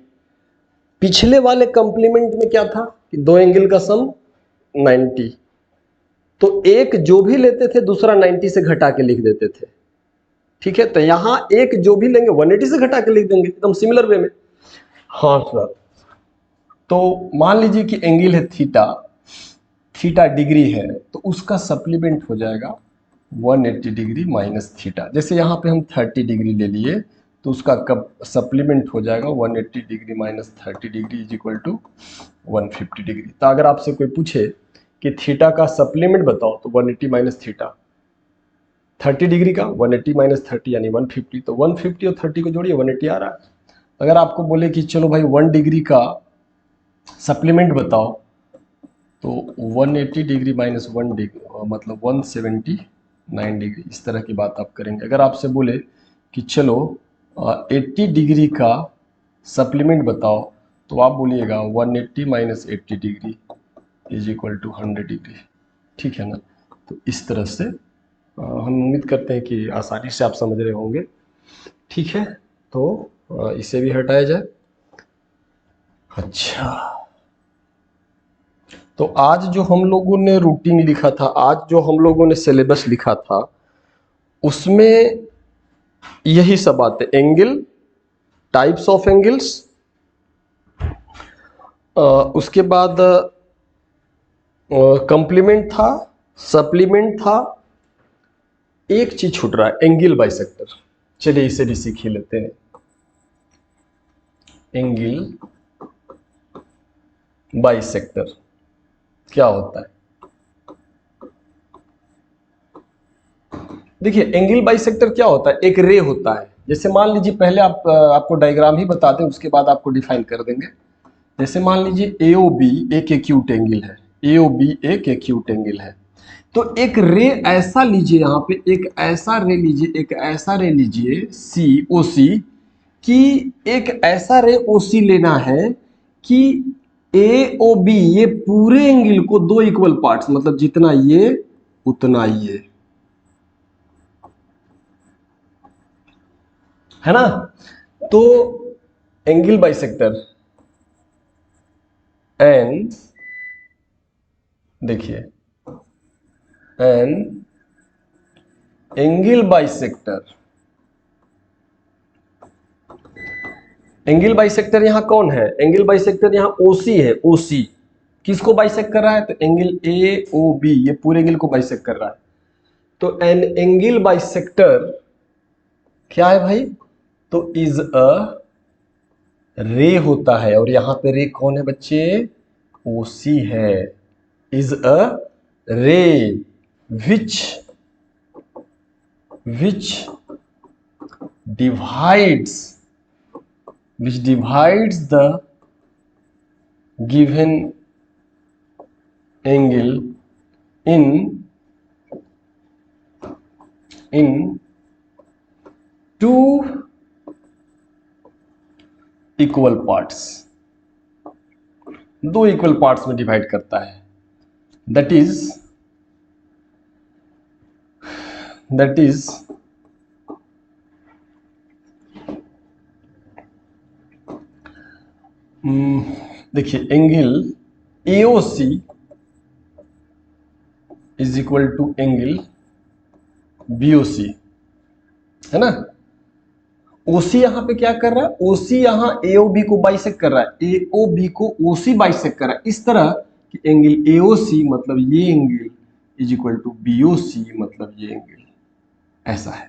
पिछले वाले कंप्लीमेंट में क्या था कि दो एंगल का सम 90, तो एक जो भी लेते थे दूसरा 90 से घटा के लिख देते थे, ठीक है। तो यहां एक जो भी लेंगे 180 से घटा के लिख देंगे, एकदम सिमिलर वे में। हाँ सर, तो मान लीजिए कि एंगल है थीटा, थीटा डिग्री है, तो उसका सप्लीमेंट हो जाएगा 180 डिग्री माइनस थीटा। जैसे यहाँ पे हम 30 डिग्री ले लिए तो उसका कब सप्लीमेंट हो जाएगा 180 degree minus 30 degree is equal to 150 degree. तो अगर आपसे कोई पूछे कि थीटा का सप्लीमेंट बताओ तो 180 माइनस थीटा, 30 डिग्री का 180 माइनस 30 यानी 150, तो 150 और 30 को जोड़िए 180 आ रहा है। अगर आपको बोले कि चलो भाई 1 डिग्री का सप्लीमेंट बताओ तो 180 डिग्री माइनस 1 डिग्री मतलब 179 डिग्री, इस तरह की बात आप करेंगे। अगर आपसे बोले कि चलो 80 डिग्री का सप्लीमेंट बताओ तो आप बोलिएगा 180 minus 80 degree is equal to 100 degree, ठीक है ना। तो इस तरह से हम उम्मीद करते हैं कि आसानी से आप समझ रहे होंगे, ठीक है। तो इसे भी हटाया जाए। अच्छा, तो आज जो हम लोगों ने रूटीन लिखा था, आज जो हम लोगों ने सिलेबस लिखा था, उसमें यही सब बातें, एंगल, टाइप्स ऑफ एंगल्स, उसके बाद कंप्लीमेंट था, सप्लीमेंट था, एक चीज छूट रहा है, एंगल बाइसेक्टर। चलिए इसे भी सीख ही लेते हैं। एंगल बाइसेक्टर क्या होता है? देखिए, एंगल बाइसेक्टर क्या होता है, एक रे होता है। जैसे मान लीजिए, पहले आपको डायग्राम ही बता दें, उसके बाद आपको डिफाइन कर देंगे। जैसे मान लीजिए AOB एक एक्यूट एंगल है, AOB एक एक्यूट एंगल है, तो एक रे ऐसा लीजिए, यहाँ पे एक ऐसा रे लीजिए, एक ऐसा रे लीजिए COC, कि एक ऐसा रे OC लेना है कि AOB ये पूरे एंगल को दो इक्वल पार्ट्स, मतलब जितना ये उतना ये, है ना। तो एंगल बाइसेक्टर एन, देखिए an angle bisector, angle bisector यहां कौन है, एंगल बाइसेक्टर यहां OC है। OC किसको बाइसेक्ट कर रहा है, तो एंगल AOB ये पूरे एंगल को बाइसेक्ट कर रहा है। तो एन एंगल बाइसेक्टर क्या है भाई, तो इज अ रे होता है, और यहां पे रे कौन है बच्चे, OC है। इज अ रे which divides the given angle in two equal parts, दो इक्वल पार्ट्स में डिवाइड करता है। दैट इज देखिए, angle AOC is equal to angle BOC, है ना। OC यहां पे क्या कर रहा है, OC यहां AOB को बाइसेक्ट कर रहा है, AOB को OC बाइसेक्ट कर रहा है, इस तरह कि एंगल एओसी मतलब ये angle is equal to BOC मतलब ये एंगल, ऐसा है।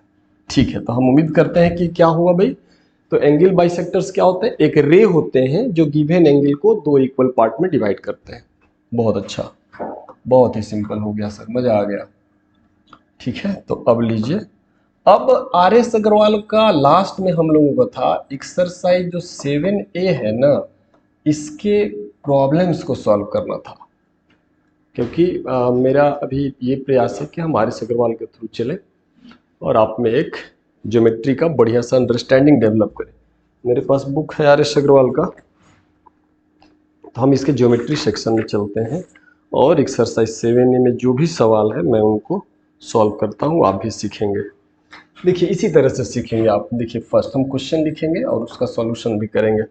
ठीक है, तो हम उम्मीद करते हैं कि क्या हुआ भाई। तो एंगल बाइसेक्टर्स क्या होते हैं, एक रे होते हैं जो गिवन एंगल को दो इक्वल पार्ट में डिवाइड करते हैं। बहुत अच्छा, बहुत ही सिंपल हो गया सर, मजा आ गया। ठीक है, तो अब लीजिए, अब आर एस अग्रवाल का लास्ट में हम लोगों का था एक्सरसाइज जो 7A है ना, इसके प्रॉब्लम्स को सॉल्व करना था। क्योंकि मेरा अभी ये प्रयास है कि हम आर एस अग्रवाल के थ्रू चले और आप में एक ज्योमेट्री का बढ़िया सा अंडरस्टैंडिंग डेवलप करें। मेरे पास बुक है आर एस अग्रवाल का, तो हम इसके ज्योमेट्री सेक्शन में चलते हैं और एक्सरसाइज 7A में जो भी सवाल है मैं उनको सॉल्व करता हूँ, आप भी सीखेंगे। देखिए इसी तरह से सीखेंगे आप। देखिए फर्स्ट हम क्वेश्चन लिखेंगे और उसका सॉल्यूशन भी करेंगे।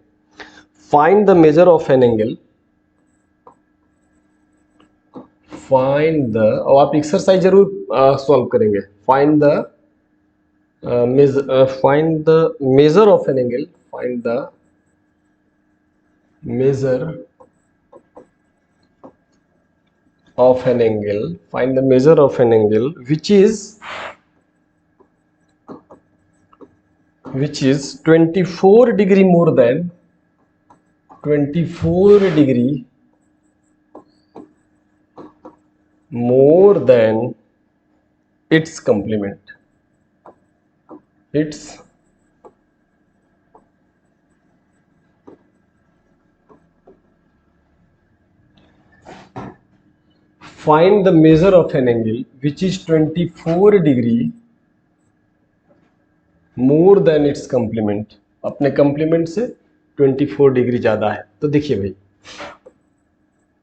Find the measure of an angle, find the, और आप एक्सरसाइज जरूर सॉल्व करेंगे। Find the find the measure of an angle, find the measure of an angle, find the measure of an angle which is 24 degree more than 24 degree more than its complement, its find the measure of an angle which is 24 degree more than its complement, अपने complement से 24 degree ज्यादा है। तो देखिए भाई,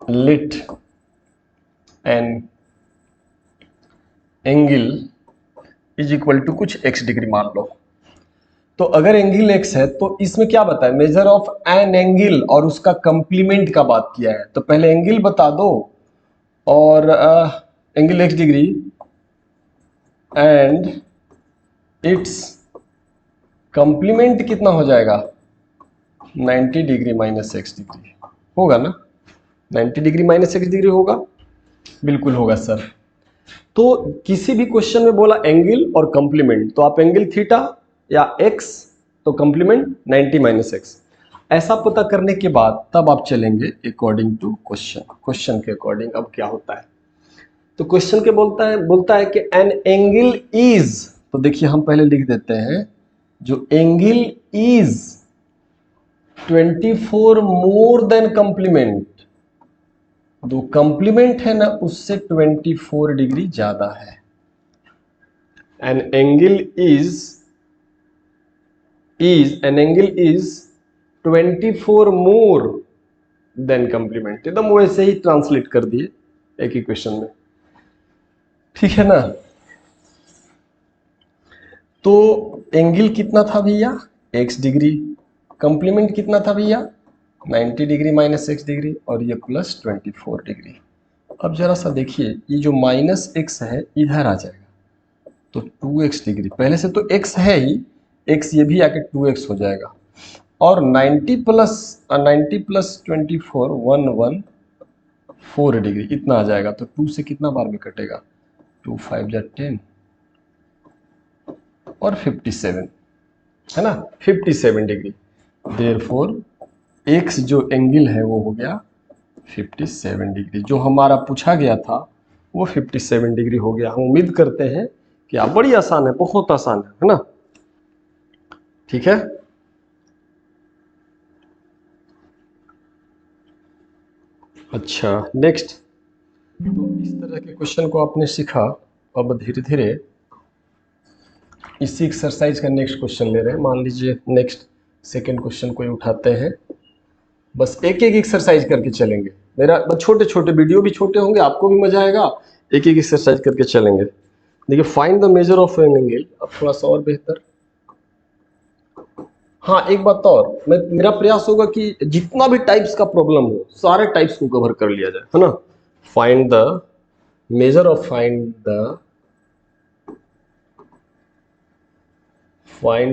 let an angle is equal to कुछ x degree मान लो। तो अगर एंगल x है तो इसमें क्या बताया, मेजर ऑफ एन एंगल, और उसका कंप्लीमेंट का बात किया है। तो पहले एंगल बता दो और angle x degree and it's complement कितना हो जाएगा, 90 डिग्री माइनस x डिग्री होगा ना, 90 डिग्री माइनस x डिग्री होगा, बिल्कुल होगा सर। तो किसी भी क्वेश्चन में बोला एंगल और कंप्लीमेंट, तो आप एंगल थीटा या x तो कंप्लीमेंट 90 माइनस एक्स, ऐसा पता करने के बाद तब आप चलेंगे अकॉर्डिंग टू क्वेश्चन। क्वेश्चन के अकॉर्डिंग अब क्या होता है, तो क्वेश्चन के बोलता है कि एन एंगल इज, तो देखिए हम पहले लिख देते हैं, जो angle is 24 more than complement, जो कंप्लीमेंट है ना उससे 24 डिग्री ज्यादा है। An angle an angle is 24 more than complement, एकदम वैसे ही ट्रांसलेट कर दिए एक ही क्वेश्चन में, ठीक है ना। तो एंगल कितना था भैया, x डिग्री, कंप्लीमेंट कितना था भैया 90 डिग्री माइनस x डिग्री, और ये प्लस 24 डिग्री। अब जरा सा देखिए, ये जो माइनस x है इधर आ जाएगा, तो 2x डिग्री, पहले से तो x है ही, x ये भी आके 2x हो जाएगा, और 90 प्लस 24 114 डिग्री इतना आ जाएगा। तो 2 से कितना बार में कटेगा, 2 5 जा 10 और 57 है ना, 57 डिग्री। देयरफॉर x जो एंगल है वो हो गया 57 डिग्री, जो हमारा पूछा गया था वो 57 डिग्री हो गया। हम उम्मीद करते हैं कि आप, बड़ी आसान है, बहुत आसान है ना, ठीक है। अच्छा नेक्स्ट, तो इस तरह के क्वेश्चन को आपने सीखा। अब धीरे धीरे इसी एक्सरसाइज का नेक्स्ट क्वेश्चन ले रहे हैं। मान लीजिए नेक्स्ट सेकंड क्वेश्चन को ही उठाते हैं, बस एक एक एक्सरसाइज करके चलेंगे। मेरा छोटे छोटे वीडियो भी छोटे होंगे, आपको भी मजा आएगा, एक एक एक्सरसाइज करके चलेंगे। देखिए find the measure of an angle, अब थोड़ा सा और बेहतर। हाँ एक बात और, मेरा प्रयास होगा कि जितना भी टाइप्स का प्रॉब्लम हो सारे टाइप्स को कवर कर लिया जाए, है ना। Find the measure of, find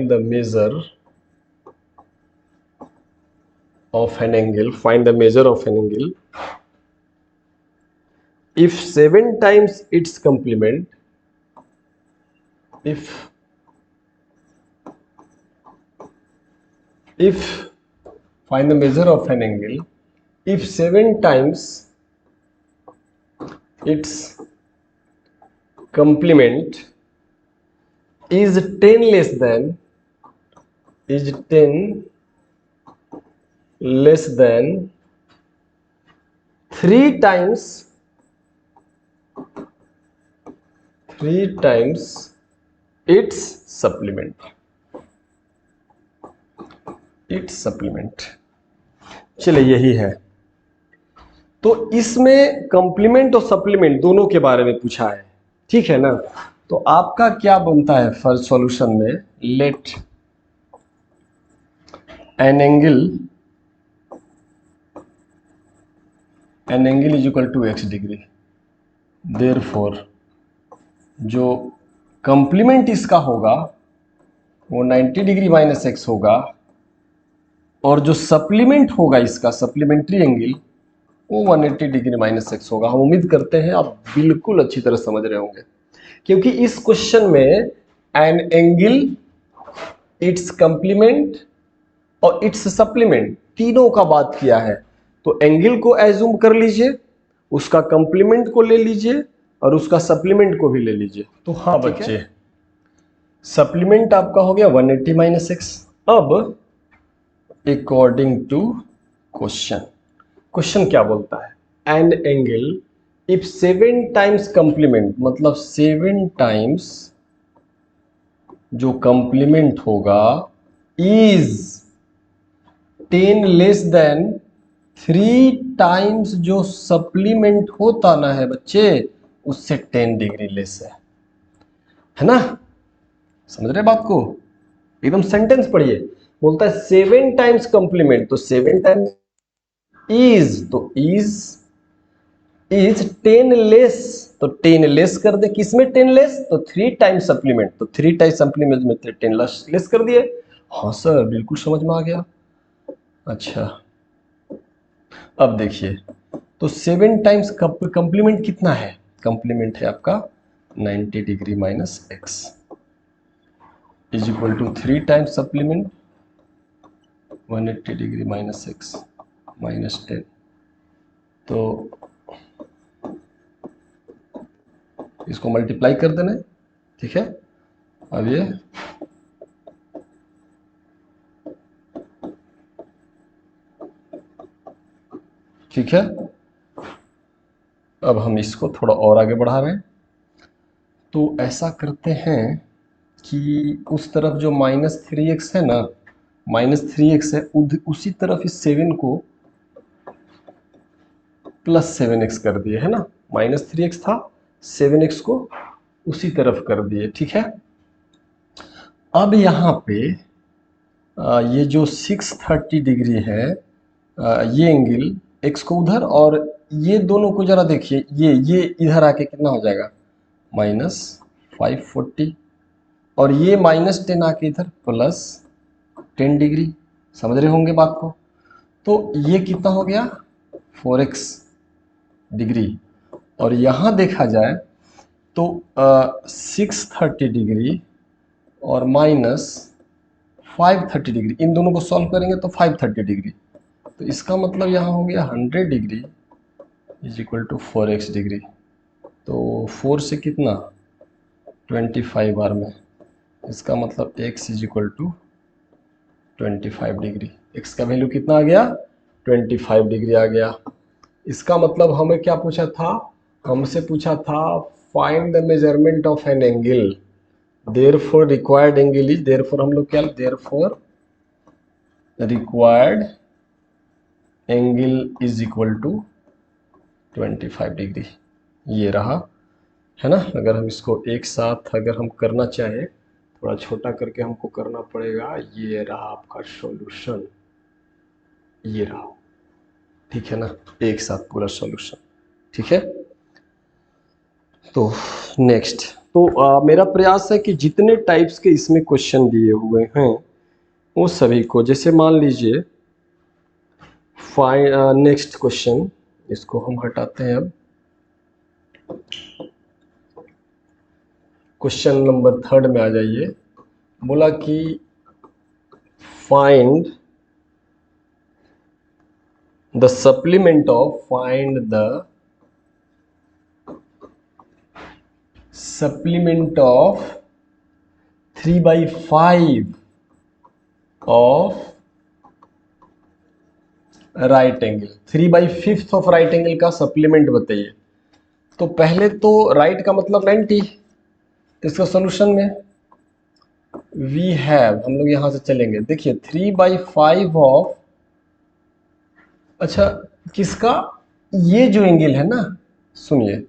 the measure of an angle, find the measure of an angle if 7 times its complement, if find the measure of an angle, if 7 times its complement is 10 less than 3 times its supplement, चलिए यही है। तो इसमें complement और supplement दोनों के बारे में पूछा है, ठीक है ना। तो आपका क्या बनता है फर्स्ट सॉल्यूशन में, let an angle is equal to x degree, therefore जो कंप्लीमेंट इसका होगा वो 90 डिग्री माइनस x होगा, और जो सप्लीमेंट होगा इसका सप्लीमेंट्री एंगल वो 180 डिग्री माइनस x होगा। हम उम्मीद करते हैं आप बिल्कुल अच्छी तरह समझ रहे होंगे, क्योंकि इस क्वेश्चन में एन एंगल, इट्स कंप्लीमेंट और इट्स सप्लीमेंट तीनों का बात किया है। तो एंगल को एज्यूम कर लीजिए, उसका कंप्लीमेंट को ले लीजिए और उसका सप्लीमेंट को भी ले लीजिए। तो हाँ बच्चे, सप्लीमेंट आपका हो गया 180 माइनस x। अब अकॉर्डिंग टू क्वेश्चन क्या बोलता है, an angle if 7 times complement, मतलब 7 टाइम्स जो कंप्लीमेंट होगा इज 10 लेस देन 3 टाइम्स जो सप्लीमेंट होता ना है बच्चे उससे 10 डिग्री लेस है ना। समझ रहे बात को, एकदम सेंटेंस पढ़िए। बोलता है 7 टाइम्स कंप्लीमेंट, तो 7 टाइम्स इज, तो इज 10 लेस, तो 10 लेस कर दे, किसमें 10 लेस, तो 3 टाइम्स सप्लीमेंट, तो 3 टाइम्स सप्लीमेंट में 10 लेस कर दिए। हाँ सर बिल्कुल समझ में आ गया। अच्छा अब देखिए, तो 7 टाइम्स कंप्लीमेंट कितना है, कंप्लीमेंट है आपका 90 degree minus x is equal to 3 times supplement 180 degree minus x minus 10। तो इसको मल्टीप्लाई कर देना है, ठीक है। अब ये ठीक है, अब हम इसको थोड़ा और आगे बढ़ा रहे हैं। तो ऐसा करते हैं कि उस तरफ जो -3x है ना, -3x है, उसी तरफ इस 7 को +7x कर दिए, है ना। -3x था, 7x को उसी तरफ कर दिए, ठीक है। अब यहाँ पे ये जो 630 डिग्री है, ये एंगल x को उधर, और ये दोनों को जरा देखिए, ये इधर आके कितना हो जाएगा -540, और ये -10 आके इधर +10 डिग्री। समझ रहे होंगे बात को। तो ये कितना हो गया 4x डिग्री, और यहाँ देखा जाए तो 630 डिग्री और -530 डिग्री, इन दोनों को सॉल्व करेंगे तो 530 डिग्री। तो इसका मतलब यहाँ हो गया 100 degree is equal to 4x degree. तो 4 से कितना 25 बार में, इसका मतलब x is equal to 25 degree. x का वैल्यू कितना आ गया 25 डिग्री आ गया। इसका मतलब हमें क्या पूछा था, हमसे पूछा था find the measurement of an angle, therefore required angle is, therefore हम लोग क्या, therefore required angle is equal to 25 degree. ये रहा, है ना। अगर हम इसको एक साथ अगर हम करना चाहें, थोड़ा छोटा करके हमको करना पड़ेगा। ये रहा आपका सॉल्यूशन, ये रहा, ठीक है ना, एक साथ पूरा सॉल्यूशन, ठीक है। तो नेक्स्ट, तो मेरा प्रयास है कि जितने टाइप्स के इसमें क्वेश्चन दिए हुए हैं वो सभी को, जैसे मान लीजिए नेक्स्ट क्वेश्चन, इसको हम हटाते हैं अब। क्वेश्चन नंबर 3 में आ जाइए। बोला कि find the supplement of supplement of 3/5 of right angle. 3/5 of right angle का सप्लीमेंट बताइए। तो पहले तो राइट का मतलब 90, तो इसका सोल्यूशन में वी हैव, हम लोग यहां से चलेंगे। देखिए 3/5 ऑफ, अच्छा किसका, ये जो एंगल है ना, सुनिए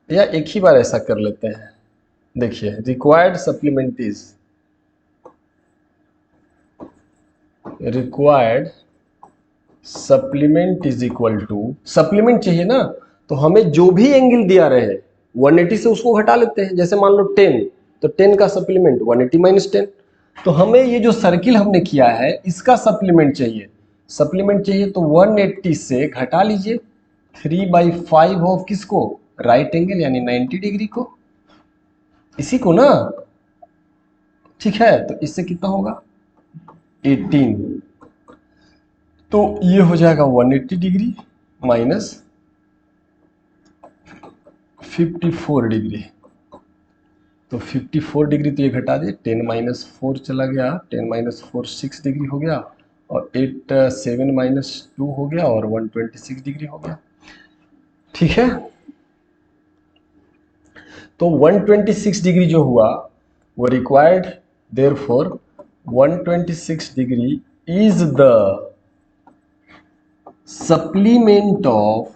या एक ही बार ऐसा कर लेते हैं। देखिए required supplement is equal to, supplement चाहिए ना, तो हमें जो भी एंगल दिया रहे 180 से उसको घटा लेते हैं। जैसे मान लो 10, तो 10 का सप्लीमेंट 180 माइनस 10। तो हमें ये जो सर्किल हमने किया है इसका सप्लीमेंट चाहिए। तो 180 से घटा लीजिए 3/5 ऑफ किसको, राइट एंगल यानी 90 डिग्री को, इसी को ना, ठीक है। तो इससे कितना होगा 18, तो ये हो जाएगा 180 डिग्री माइनस 54 डिग्री। तो 54 डिग्री तो ये घटा दिए, 10 माइनस 4 चला गया, 10 माइनस 4 6 डिग्री हो गया, और 8 7 माइनस 2 हो गया, और 126 डिग्री हो गया, ठीक है। तो 126 डिग्री जो हुआ वो required, therefore 126 degree is the supplement of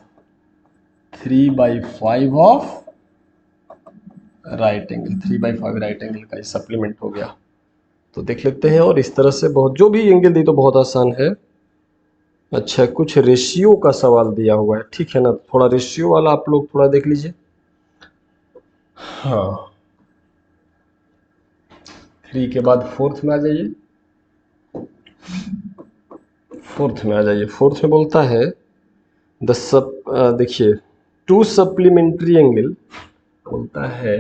3/5 of right angle. 3/5 right angle का सप्लीमेंट हो गया। तो देख लेते हैं, और इस तरह से बहुत, जो भी एंगल दी तो बहुत आसान है। अच्छा कुछ रेशियो का सवाल दिया हुआ है, ठीक है ना, थोड़ा रेशियो वाला आप लोग थोड़ा देख लीजिए। हाँ 3 के बाद फोर्थ में आ जाइए। फोर्थ में बोलता है देखिए 2 सप्लीमेंट्री एंगल, बोलता है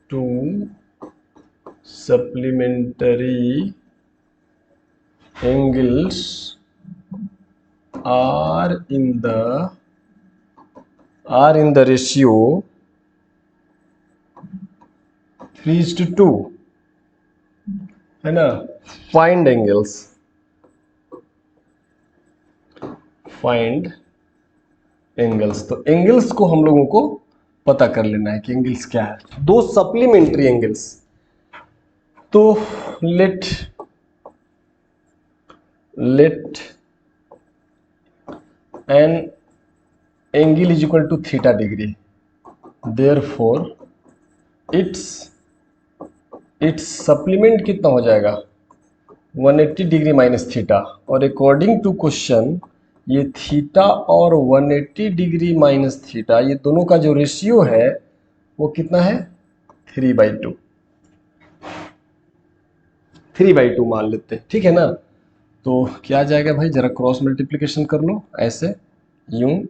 2 supplementary angles are in the ratio 3:2, है ना। फाइंड एंगल्स, तो एंगल्स को हम लोगों को पता कर लेना है कि एंगल्स क्या है। 2 सप्लीमेंट्री एंगल्स, तो let an angle is equal to theta degree, therefore its supplement कितना हो जाएगा 180 डिग्री माइनस थीटा। और अकॉर्डिंग टू क्वेश्चन ये थीटा और 180 डिग्री माइनस थीटा, ये दोनों का जो रेशियो है वो कितना है 3/2, 3/2 मान लेते हैं, ठीक है ना। तो क्या आ जाएगा भाई, जरा क्रॉस मल्टीप्लिकेशन कर लो, ऐसे यूं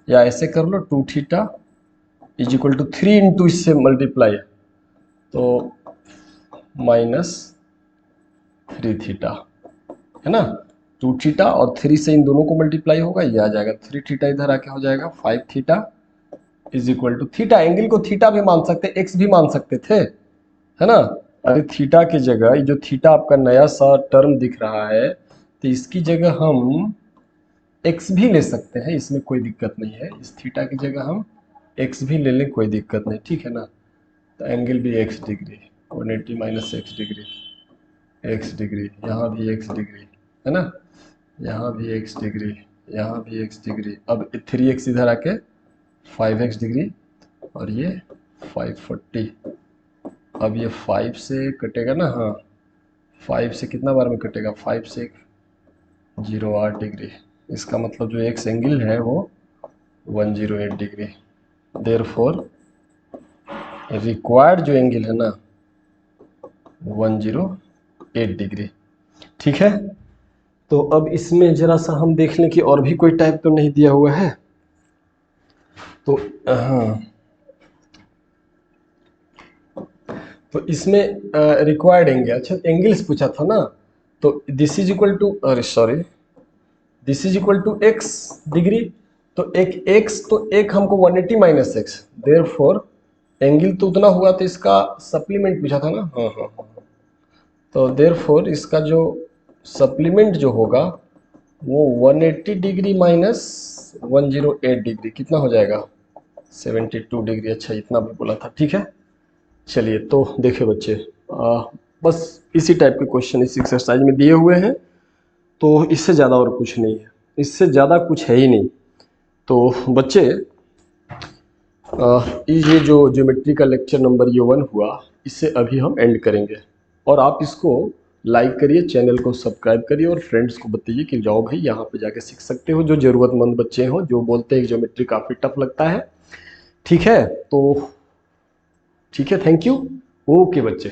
या ऐसे कर लो, 2 theta is equal to 3 into इससे मल्टीप्लाई, तो -3 थीटा, है ना। 2 थीटा और 3 से इन दोनों को मल्टीप्लाई होगा, ये आ जाएगा 3 थीटा, इधर आके हो जाएगा 5 theta is equal to, theta angle को थीटा भी मान सकते, एक्स भी मान सकते थे, है ना। अरे थीटा की जगह, ये जो थीटा आपका नया सा टर्म दिख रहा है, तो इसकी जगह हम एक्स भी ले सकते हैं, इसमें कोई दिक्कत नहीं है। इस थीटा की जगह हम एक्स भी ले लें, कोई दिक्कत नहीं, ठीक है ना। तो एंगल भी x degree, 180 minus x degree, यहाँ भी एक्स डिग्री, है ना, यहाँ भी एक्स डिग्री, यहाँ भी एक्स डिग्री। अब 3x इधर आके 5x डिग्री, और ये 540। अब ये 5 से कटेगा ना, हाँ 5 से कितना बार में कटेगा, 5 से 08 डिग्री। इसका मतलब जो एक्स एंगल है वो 108 डिग्री। देयरफॉर रिक्वायर्ड जो एंगल है ना 108 डिग्री। ठीक है, तो अब इसमें जरा सा हम देख लें कि और भी कोई टाइप तो नहीं दिया हुआ है। तो हाँ, तो इसमें रिक्वायर्ड एंगल, अच्छा एंगल्स पूछा था ना, तो दिस इज इक्वल टू, अरे sorry, this is equal to x degree, तो एक एक्स, तो एक हमको 180 माइनस एक्स, देयरफॉर एंगल तो उतना हुआ, तो इसका सप्लीमेंट पूछा था ना। हाँ हाँ हाँ, तो देयरफॉर इसका जो सप्लीमेंट जो होगा वो 180 डिग्री माइनस 108 डिग्री कितना हो जाएगा, 72 डिग्री। अच्छा इतना भी बोला था, ठीक है। चलिए तो देखिए बच्चे, बस इसी टाइप के क्वेश्चन इस एक्सरसाइज में दिए हुए हैं, तो इससे ज़्यादा और कुछ नहीं है, इससे ज़्यादा कुछ है ही नहीं। तो बच्चे, ये जो ज्योमेट्री का लेक्चर नंबर ये 1 हुआ, इससे अभी हम एंड करेंगे। और आप इसको लाइक करिए, चैनल को सब्सक्राइब करिए और फ्रेंड्स को बताइए कि जाओ भाई यहाँ पे जाके सीख सकते हो, जो ज़रूरतमंद बच्चे हों जो बोलते हैं कि ज्योमेट्री काफ़ी टफ लगता है। ठीक है, तो ठीक है, थैंक यू, ओके बच्चे।